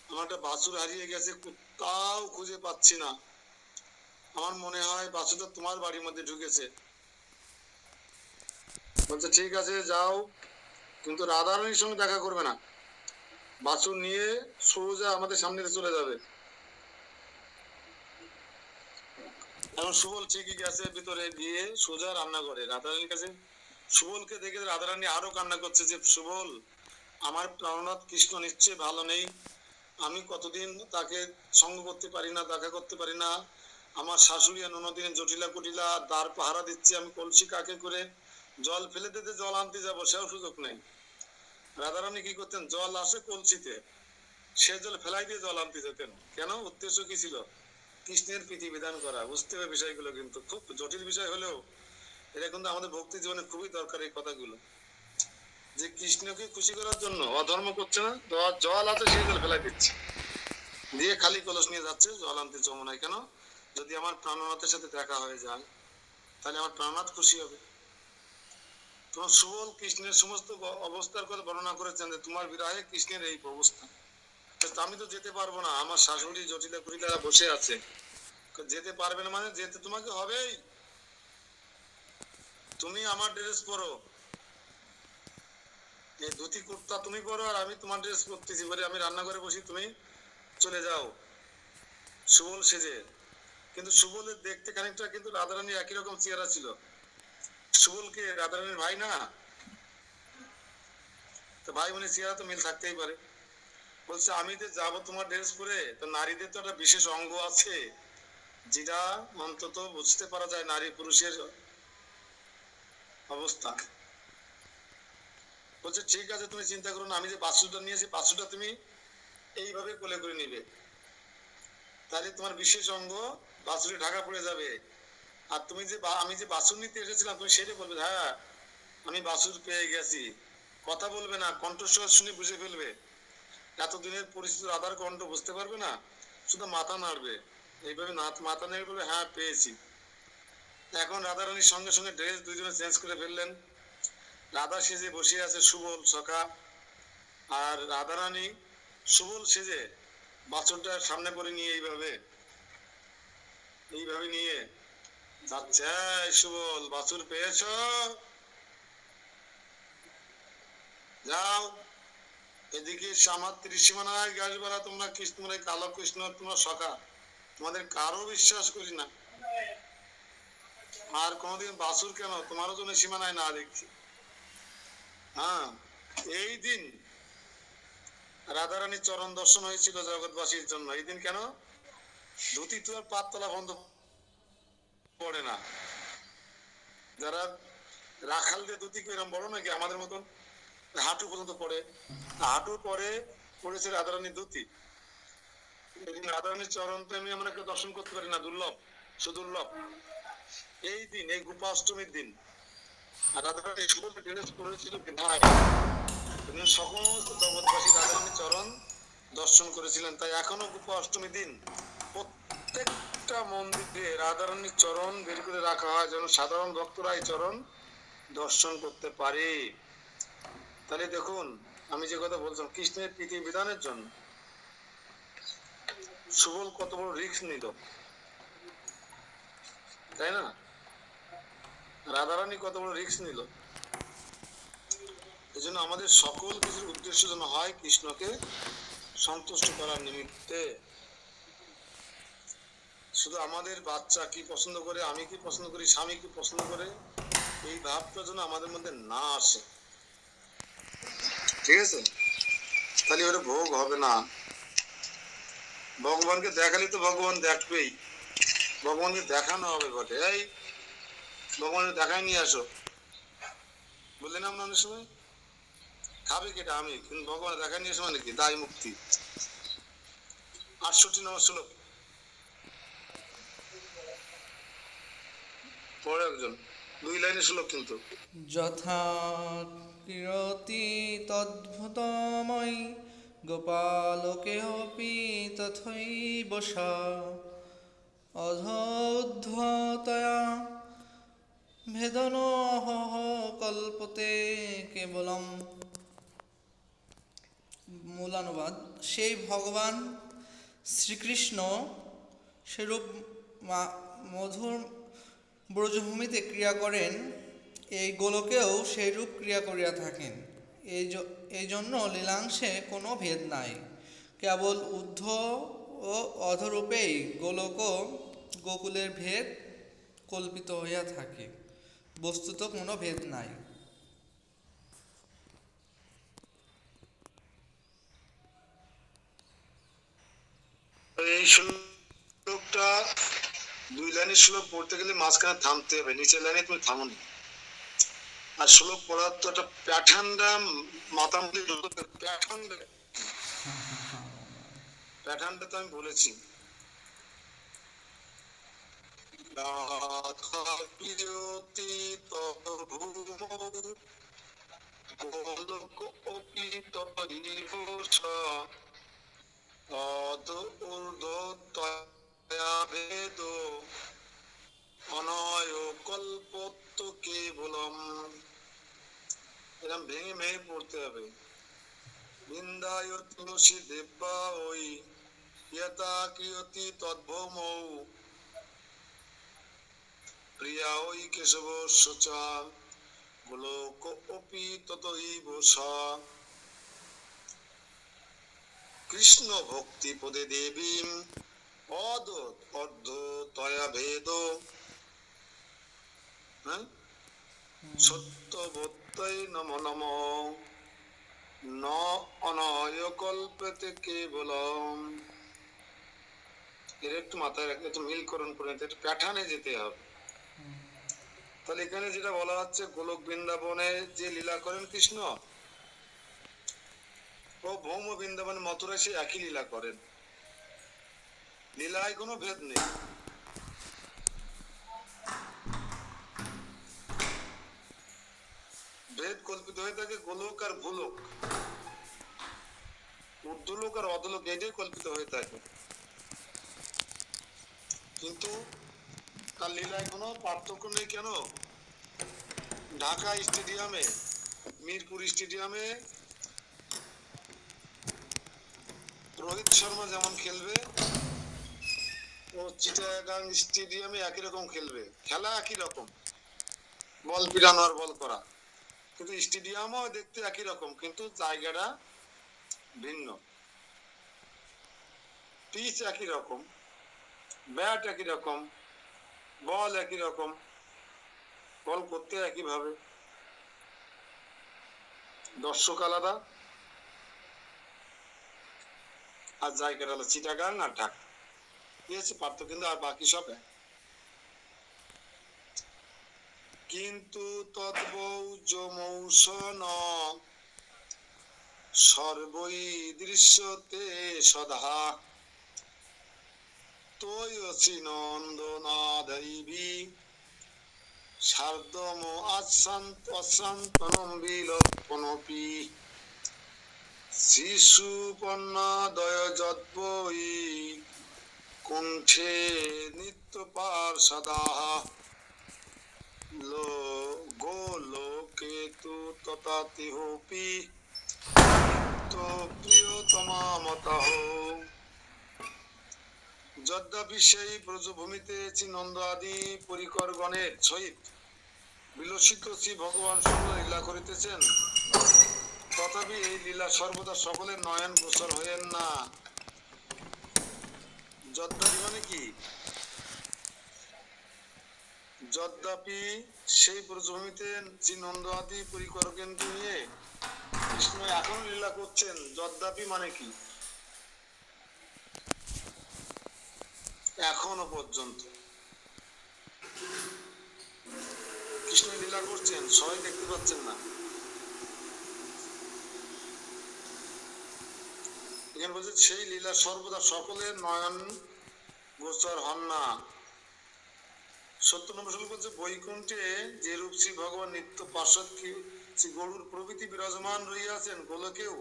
আমার একটা বাছুর হারিয়ে গেছে, কোথাও খুঁজে পাচ্ছি না, আমার মনে হয় বাছুরটা তোমার বাড়ির মধ্যে ঢুকেছে। বলছে ঠিক আছে যাও, কিন্তু রাধারানীর সঙ্গে দেখা করবে না, বাছুর নিয়ে সোজা আমাদের সামনে দিয়ে চলে যাবে। এখন সুবল ঠিকই গেছে ভিতরে, গিয়ে সোজা রান্না করে রাধারানীর কাছে। সুবলকে দেখে রাধারানী আরো কান্না করছে যে সুবল, আমার প্রাণনাথ কৃষ্ণ নিশ্চয় ভালো নেই, আমি কতদিন তাকে সঙ্গ করতে পারি না, দেখা করতে পারি না, আমার শাশুড়ি আর ননদিন জটিলা কুটিলা দ্বার পাহারা দিচ্ছে, আমি কলসি কাকে করে জল ফেলে দিতে জল আনতে যাবো, সেও সুযোগ নেই। রাধারানী কি করতেন, জল আসে কলসিতে, সে জল ফেলাই দিয়ে জল আনতে যেতেন। কেন? উদ্দেশ্য কি ছিল? কৃষ্ণের প্রীতি বিধান করা। বুঝতে হবে বিষয়গুলো, কিন্তু খুব জটিল বিষয় হলেও এটা কিন্তু আমাদের ভক্তি জীবনে খুবই দরকার এই কথাগুলো, যে কৃষ্ণকে খুশি করার জন্য অধর্ম করছে না, জল আছে সেই জল ফেলাই দিচ্ছে, দিয়ে খালি কলস নিয়ে যাচ্ছে জল আনতে যমুনায়। কেন? যদি আমার প্রাণনাথের সাথে দেখা হয়ে যায় তাহলে আমার প্রাণনাথ খুশি হবে। তোমার সুবল কৃষ্ণের সমস্ত অবস্থার কথা বর্ণনা করেছেন যে তোমার বিরহে কৃষ্ণের এই অবস্থা। আমি তো যেতে পারবো না, আমার শাশুড়ি জটিলা কুটিলা বসে আছে, যেতে পারবে না মানে যেতে তোমাকে হবেই। তুমি আমার ড্রেস পরো, এই ধুতি কুর্তা তুমি পরো, আর আমি তোমার ড্রেস পরতেছি বলে আমি রান্না করে বসি, তুমি চলে যাও সুবল সেজে। কিন্তু সুবলের দেখতে খানিকটা কিন্তু রাধারানীর একই রকম চেহারা ছিল। সুবলকে রাধারানীর ভাই না, তো ভাই বোনের চেহারা তো মিল থাকতেই পারে। বলছে আমি যে যাবো তোমার ড্রেস পরে, তো নারীদের তো একটা বিশেষ অঙ্গ আছে যেটা অন্তত বুঝতে পারা যায় নারী পুরুষের অবস্থা। বলছে ঠিক আছে তুমি চিন্তা করো না, আমি যে বাছুরটা নিয়েছি বাছুরটা তুমি এইভাবে কোলে করে নিবে, তাহলে তোমার বিশেষ অঙ্গ বাছুরে ঢাকা পড়ে যাবে। আর তুমি যে আমি যে বাছুর নিতে এসেছিলাম তুমি সেটা বলবে হ্যাঁ আমি বাছুর পেয়ে গেছি, কথা বলবে না, কণ্ঠস্বর শুনে বুঝে ফেলবে। এতদিনের পরিচিত রাধার কণ্ঠ বুঝতে পারবে না, শুধু মাথা নাড়বে, এইভাবে মাথা নেড়ে বলবে হ্যাঁ পেয়েছি। এখন রাধারানীর সঙ্গে সঙ্গে ড্রেস দুজনে চেঞ্জ করে ফেললেন। রাধা সেজে বসে আছে সুবল সখা, আর রাধারানী সুবল সেজে বাছুরটা সামনে করে নিয়ে এইভাবে এইভাবে নিয়ে যাচ্ছে, সুবল বাছুর পেয়েছ, যাও এদিকে আমার ত্রিসীমানায় গাছ বেড়া, তোমরা কৃষ্ণ কালো কৃষ্ণ তোমরা সখা, তোমাদের কারো বিশ্বাস করি না, আর কোনোদিন বাছুর কেন তোমারও জন্য সীমানায় না দেখছি। হ্যাঁ, এই দিন রাধারানীর চরণ দর্শন হয়েছিল জগৎবাসীর জন্য। এই দিন কেন? ধুতি তো আর পাততলা বন্ধ পড়ে না, যারা রাখাল দিয়ে ধুতি এরকম বড় নাকি আমাদের মতন, হাঁটু পর্যন্ত পড়ে, হাঁটু পরে পড়েছে রাধারানীর ধুতি। এদিন রাধারানীর চরণ প্রেমী আমরা কেউ দর্শন করতে পারি না, দুর্লভ, সুদুর্লভ। এই দিন, এই গোপাষ্টমীর দিন রাধারানী শুভ ড্রেস করেছিল বিধায় সমস্ত জগৎবাসী রাধারানীর চরণ দর্শন করেছিলেন। তাই এখনো গোপাষ্টমীর দিন প্রত্যেকটা মন্দিরে রাধারানীর চরণ বের করে রাখা হয়, যেন সাধারণ ভক্তরা এই চরণ দর্শন করতে পারে। তাহলে দেখুন, আমি যে কথা বলছিলাম, কৃষ্ণের প্রীতি বিধানের জন্য সুবল কত বড় রিস্ক নিল, তাই না? রাধারানী কত বড় রিস্ক নিল। এই জন্য আমাদের সকল কিছুর উদ্দেশ্য যেন হয় কৃষ্ণকে সন্তুষ্ট করার নিমিত্তে। শুধু আমাদের বাচ্চা কি পছন্দ করে, আমি কি পছন্দ করি, স্বামী কি পছন্দ করে, এই ভাবটা যেন আমাদের মধ্যে না আসে, ঠিক আছে? তাহলে ওটা ভোগ হবে না। ভগবানকে দেখালে তো ভগবান দেখবেই, ভগবানকে দেখানো হবে বটে। এই ভগবানকে দেখায় নিয়ে আসো বললেন আমরা অনেক সময়, খাবে কেটা আমি, কিন্তু ভগবান দেখায় নিয়ে আসো মানে কি? দায় মুক্তি। 68 নম্বর শ্লোক পড়ে একজন, 2 লাইনের শ্লোক কিন্তু। যথা কিরতি তদ্ভুতময়ি গোপালকেऽপি তথৈব সা অধোদ্ধতয়া ভেদনোহ কল্পতে কেবলম। মূলানুবাদ: সেই ভগবান শ্রীকৃষ্ণ সেরূপ মধুর ব্রজভূমিতে ক্রিয়া করেন, এই গোলকেও সেইরূপ ক্রিয়া করিয়া থাকেন। এই জন্য লীলাংশে কোনো ভেদ নাই, কেবল ঊর্ধ্ব ও অধরূপেই গোলক ও গোকুলের ভেদ কল্পিত হইয়া থাকে, বস্তুত কোনো ভেদ নাই। এই শ্লোকটা 2 লাইনের শ্লোক পড়তে গেলে মাঝখানে থামতে হবে, নিচের লাইনে তুমি থামো না। আর শ্লোক পড়ার তো একটা প্যাটার্নটা মাথার মধ্যে ঢুকতে, প্যাটার্নটা তো আমি বলেছি। রাধা বিরতি তদ্ভূমৌ গোলকোপি তদীবসা তদ্ঊর্ধ্বতয়া ভেদো অনয় কল্পত্য কেবলম। এরকম ভেঙে ভেঙে পড়তে হবে। বৃন্দায় তুলসী দেব্যা ওই ইয়তা ক্রিয়তি তদ্ভৌমৌ প্রিয়া ওই কেশব সচা গোলক অপি ততৈব সা। কৃষ্ণ ভক্তি পদে দেবীম অর্ধতয়া ভেদ সত্যবত্তৈ নমো নমো ন অনয় কল্পতে কেবলম। এর একটু মাথায় রাখলে, একটু মিলকরণ করে নিতে, একটু প্যাটার্নে যেতে হবে। তাহলে এখানে যেটা বলা হচ্ছে, গোলক বৃন্দাবনে যে লীলা করেন কৃষ্ণ, ও ভৌম বৃন্দাবন মথুরায় সে একই লীলা করেন, লীলায় কোনো ভেদ নেই। ভেদ কল্পিত হয়ে থাকে গোলক আর ভূলোক, ঊর্ধ্বলোক আর অধলোক, এটাই কল্পিত হয়ে থাকে। কিন্তু তার লীলায় কোনো পার্থক্য নেই। কেন? ঢাকা স্টেডিয়ামে, মিরপুর স্টেডিয়ামে রোহিত শর্মা যেমন খেলবে, ও চিটাগাং স্টেডিয়ামে একই রকম খেলবে, খেলা একই রকম, বল পিটানো আর বল করা, কিন্তু স্টেডিয়ামও দেখতে একই রকম, কিন্তু জায়গাটা ভিন্ন। পিচ একই রকম, ব্যাট একই রকম, বল একই রকম, বল করতে একই ভাবে, দর্শক আলাদা, আর জায়গাটা হলো চিটাগাং আর ঢাকা, কি আছে পার্থক্য? কিন্তু আর বাকি সব এক। কিন্তু তদ্বৌজমৌসন সর্বই দৃশ্যতে সদা তয়সি নন্দনাদৈবী শার্দম অশান্তনম বিলপনপি শিশুপন্নাদয় যদ্বৈ কুণ্ঠে নিত্য পার্ষদা গোলোকে তু তথাতিহপি তো প্রিয়তমামতঃ। যদ্যপি সেই ব্রজভূমিতে নন্দ আদি পরিকরগণের সহিত বিলসিত শ্রী ভগবান সুন্দর লীলা করিতেছেন, তথাপি এই লীলা সর্বদা সকলের নয়ন গোচর হইেন না। যদ্যপি মানে কি? যদ্যপি সেই ব্রজভূমিতে শ্রী নন্দ আদি পরিকরগণকে নিয়ে কৃষ্ণ এখন লীলা করছেন, যদ্যপি মানে কি? এখনো পর্যন্ত কৃষ্ণ লীলা করছেন, সবাই দেখতে পাচ্ছেন না। এখানে বলছে সেই লীলা সর্বদা সকলের নয়ন গোচর হন না। ৭০ নম্বর শ্লোক বলছে, বৈকুণ্ঠে যে রূপ শ্রী ভগবান নিত্য পার্শ্বদ শ্রী গরুর প্রভৃতি বিরাজমান রহিয়াছেন, গোলকেও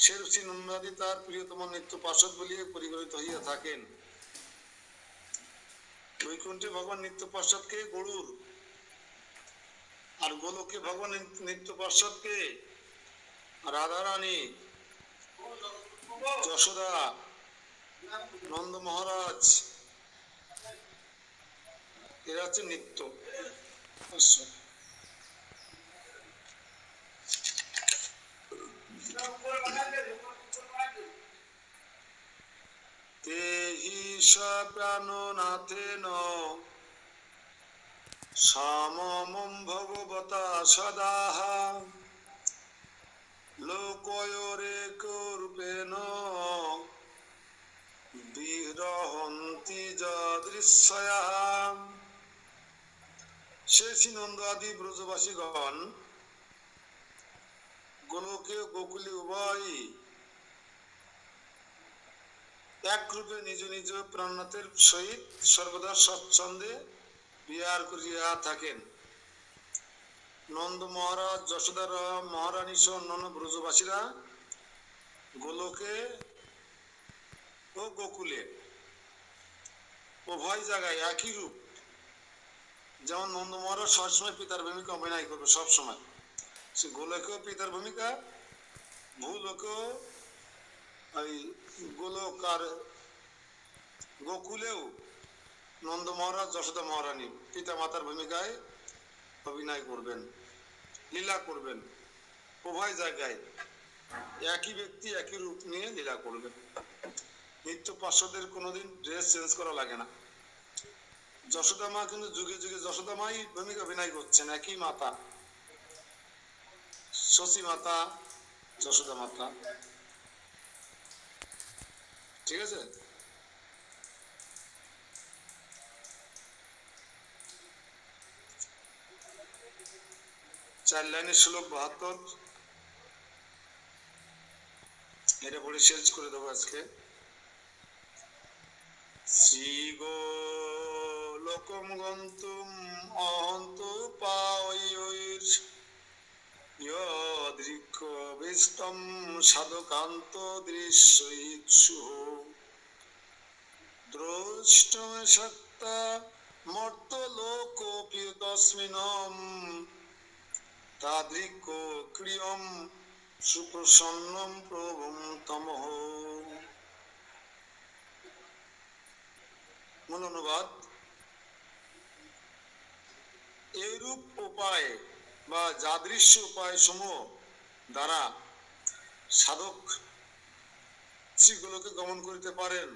সেরূপ শ্রী নন্দাদি তার প্রিয়তম নিত্য পার্শ্বদ বলিয়া পরিগণিত হইয়া থাকেন। বৈকুণ্ঠে ভগবান নিত্য পার্শ্বদকে গরুর, আর গোলকে ভগবান নিত্য পার্শ্বদকে রাধারানী, যশোদা, নন্দ মহারাজ, এরা হচ্ছে নিত্য পার্শ্বদ। তেহি প্রাণনাথেন সমমম ভগবতা সদাহ লোকয়োরেকরূপেণ বিরহন্তি যদৃশ্যয়াঃ। সে শ্রী নন্দ আদি ব্রজবাসীগণ গোলকে গোকুলে উভয়ই এক রূপে নিজ নিজ প্রাণনাথের সহিত সর্বদা স্বচ্ছন্দে বিহার করিয়া থাকেন। নন্দ মহারাজ, যশোদার মহারানী সহ অন্যান্য ব্রজবাসীরা গোলকে ও গোকুলে উভয় জায়গায় একই রূপ। যেমন নন্দ মহারাজ সবসময় পিতার ভূমিকা অভিনয় করবে, সবসময় সে গোলকেও পিতার ভূমিকা, ভূলোকেও ওই গোলক, আর গোকুলেও নন্দ মহারাজ, যশোদা মহারানী পিতা মাতার ভূমিকায় অভিনয় করবেন, লীলা করবেন। উভয় জায়গায় একই ব্যক্তি একই রূপ নিয়ে লীলা করবেন। নিত্য পার্শ্বদের কোনোদিন ড্রেস চেঞ্জ করা লাগে না। যশোদা মা কিন্তু যুগে যুগে যশোদা মাই ভূমিকা অভিনয় করছেন, একই মাতা, শশী মাতা, যশোদা মাতা। ঠিক আছে? চার লাইনের শ্লোক ৭২, এটা পড়ে শেষ করে দেবো আজকে। শ্রী গোলোকম গন্তুম অহন্তু পায়ৈর ইয়দৃক্ষ বিস্তম সাধকান্ত দৃশ্যইৎসুঃ দ্রষ্টমে সত্তা মর্তলোকোপি তস্মিন্নম তাদৃক্ষ ক্রিয়ম সুপ্রসন্নম প্রভুম তমঃ। মূল অনুবাদ, এইরূপ উপায় বা যাদৃশ্য উপায় সমূহ দ্বারা সাধক শ্রীগুলোকে গমন করিতে পারেন,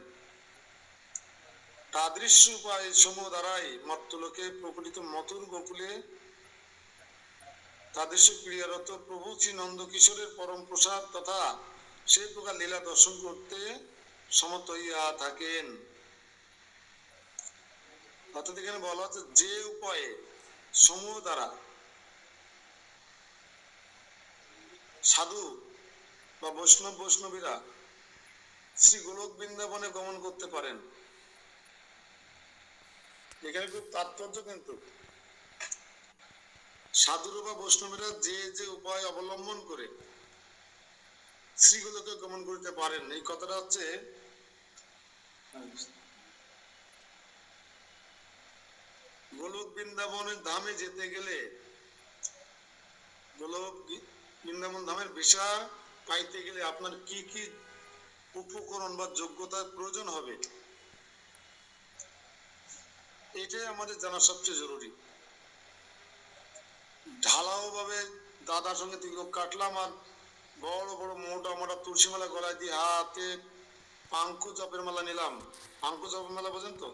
তাদৃশ্য উপায় সমূহ দ্বারাই মর্তলোকে প্রকটিত মথুর গোকুলে তাদৃশ্য ক্রিয়ারত প্রভু শ্রী নন্দ কিশোরের পরম প্রসাদ তথা সেই প্রকার লীলা দর্শন করতে সমর্থ হইয়া থাকেন। অর্থাৎ এখানে বলা হচ্ছে যে উপায়ে সমূহ দ্বারা সাধু বা বৈষ্ণবীরা শ্রী গোলক বৃন্দাবনে গমন করতে পারেন। এখানে খুব তাৎপর্য, কিন্তু সাধুরা বা বৈষ্ণবীরা যে যে উপায় অবলম্বন করে শ্রীগোলকে গমন করতে পারেন, এই কথাটা হচ্ছে গোলক বৃন্দাবনের ধামে যেতে গেলে, গোলক বৃন্দাবন ধামের ভিসা পাইতে গেলে আপনার কি কি উপকরণ বা যোগ্যতার প্রয়োজন হবে, এটাই আমাদের জানা সবচেয়ে জরুরি। ঢালাও ভাবে দাদার সঙ্গে তিলক কাটলাম আর বড় বড় মোটা মোটা তুলসী মালা গলায় দিয়ে হাতে পাঙ্কু জপের মালা নিলাম। পাঙ্কু জপের মালা বোঝেন তো?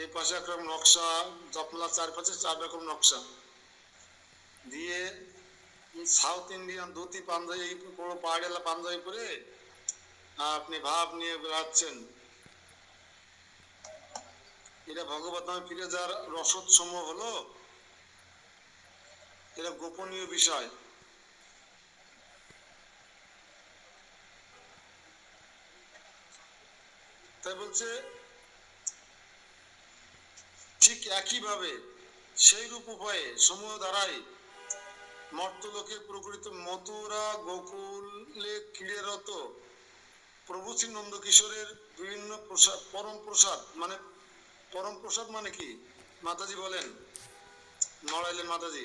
এই পাশে একরকম নকশা, জপমালা চারপাশে 4 রকম নকশা দিয়ে সাউথ ইন্ডিয়ান ধুতি পাঞ্জাবি, বড় পাহাড়িয়ালা পাঞ্জাবি পরে আপনি ভাব নিয়ে বেড়াচ্ছেন। এটা ভগবত নামে ফিরে যাওয়ার রসদ সমূহ হলো, এটা গোপনীয় বিষয়। তাই বলছে ঠিক একইভাবে সেই রূপ উপায়ে সমূহ দ্বারাই মর্তলোকে প্রকৃত মথুরা গোকুলে ক্রীড়ারত প্রভু শ্রী নন্দকিশোরের বিভিন্ন প্রসাদ, পরম প্রসাদ মানে কি মাতাজি বলেন? নড়াইলেন মাতাজি,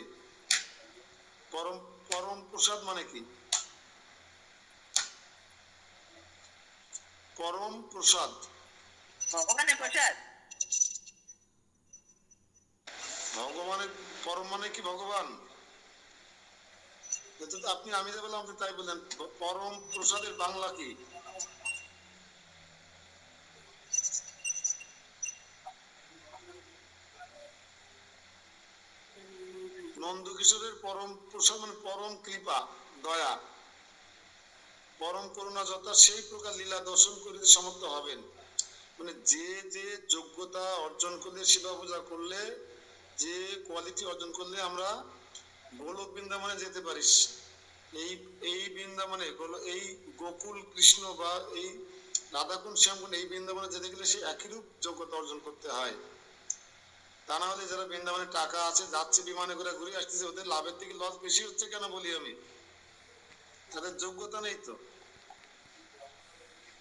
পরম প্রসাদ মানে কি? পরম প্রসাদ, ভগবানের প্রসাদ। ভগবানের পরম মানে কি? ভগবান। আপনি আমি যা বললাম আপনি তাই বললেন। পরম প্রসাদের বাংলা কি? নন্দকিশোরের পরম প্রসাদ মানে পরম কৃপা, দয়া, পরম করুণা যথা সেই প্রকার লীলা দর্শন করিতে সমর্থ হবেন। মানে যে যে যোগ্যতা অর্জন করলে, সেবা পূজা করলে, যে কোয়ালিটি অর্জন করলে আমরা গোলক বৃন্দাবনে যেতে পারিস। এই বৃন্দাবনে এই গোকুল কৃষ্ণ বা এই রাধাকুণ্ড শ্যামকুণ্ড এই বৃন্দাবনে যেতে গেলে সে একইরূপ যোগ্যতা অর্জন করতে হয়। তা না হলে যারা বৃন্দাবনে টাকা আছে, যাচ্ছে বিমানে করে ঘুরে আসতেছে, ওদের লাভের থেকে লস বেশি হচ্ছে কেন বলি আমি? তাদের যোগ্যতা নেই তো।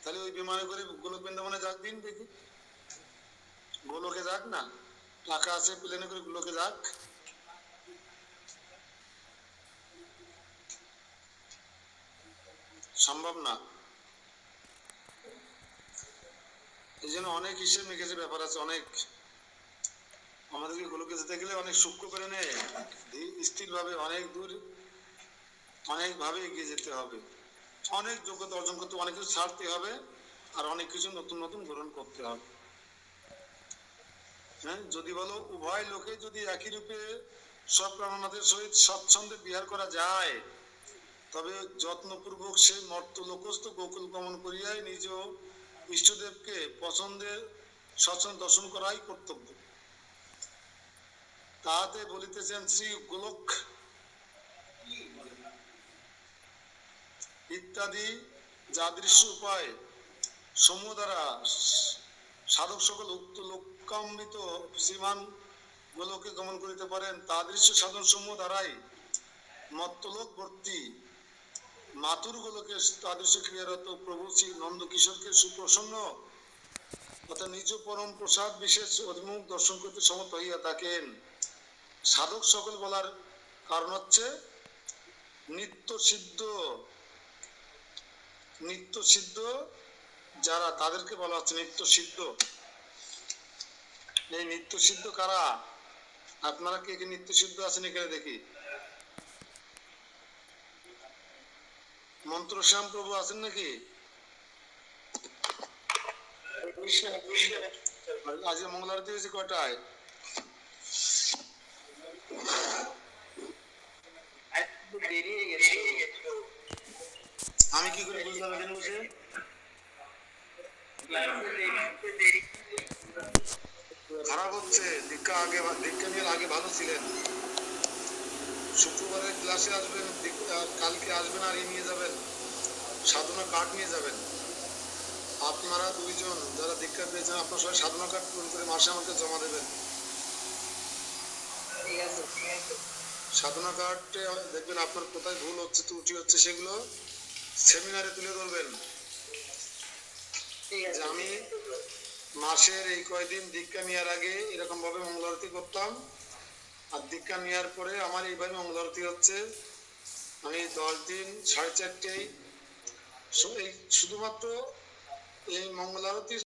তাহলে ওই বিমানে করে গোলক বৃন্দাবনে যাক, দিন দেখি গোলকে যাক না, টাকা আছে প্লেনে করে গোলকে যাক। সম্ভব না। এই জন্য অনেক হিসেব নিকেশের ব্যাপার আছে, অনেক আমাদেরকে গোলকে যেতে গেলে অনেক সূক্ষ্ম করে নেয়, স্থির ভাবে অনেক দূর অনেক ভাবে এগিয়ে যেতে হবে, অনেক যোগ্যতা অর্জন করতে, অনেক কিছু ছাড়তে হবে, আর অনেক কিছু নতুন নতুন গ্রহণ করতে হবে। হ্যাঁ, যদি বলো উভয় লোকে যদি একই রূপে সব প্রাণনাথের সহিত স্বচ্ছন্দে বিহার করা যায়, তবে যত্নপূর্বক সেই মর্তলোকস্থ গোকুল গমন করিয়াই নিজ ইষ্টদেবকে পছন্দের স্বচ্ছন্দ দর্শন করাই কর্তব্য। তাহাতে বলিতেছেন শ্রী গোলক ইত্যাদি যাদৃশ্য উপায় সমূহ দ্বারা সাধক সকল উক্ত লোকামৃত শ্রীমান গোলকে গমন করিতে পারেন, তাদৃশ্য সাধন সমূহ দ্বারাই মত্তলোকবর্তী মাতুর গোলকে তাদৃশ্য ক্রিয়ারত প্রভু শ্রী নন্দকিশোরকে সুপ্রসন্ন তথা নিজ পরম প্রসাদ বিশেষ অভিমুখ দর্শন করতে সমর্থ হইয়া থাকেন। সাধক সকল বলার কারণ হচ্ছে নিত্য সিদ্ধ যারা, তাদেরকে বলা হচ্ছে নিত্য সিদ্ধ। এই নিত্য সিদ্ধ কারা? আপনারা কে কে নিত্য সিদ্ধ আছেন এখানে দেখি? মন্ত্রশ্যাম প্রভু আছেন নাকি? আজকে মঙ্গল আরতি হয়েছে কয়টায়? আমি কি করে বুঝলাম এখানে বসে? খারাপ হচ্ছে, দীক্ষা নিয়ে আগে ভালো ছিলেন, শুক্রবারে ক্লাসে আসবেন, আর কালকে আসবেন আর নিয়ে যাবেন, সাধনা কার্ড নিয়ে যাবেন। আপনারা দুইজন যারা দীক্ষা পেয়েছেন আপনার সবাই সাধনা কার্ড পূরণ করে মাসে আমাকে জমা দেবেন। সাধনা কার্ডে দেখবেন আপনার কোথায় ভুল হচ্ছে, ত্রুটি হচ্ছে, সেগুলো সেমিনারে তুলে ধরবেন যে আমি মাসের এই কয়দিন দীক্ষা নেওয়ার আগে এরকম ভাবে মঙ্গল আরতি করতাম, আর দীক্ষা নেওয়ার পরে আমার এইভাবে মঙ্গল আরতি হচ্ছে। আমি 10 দিন 4:30 এই শুধুমাত্র এই মঙ্গল আরতি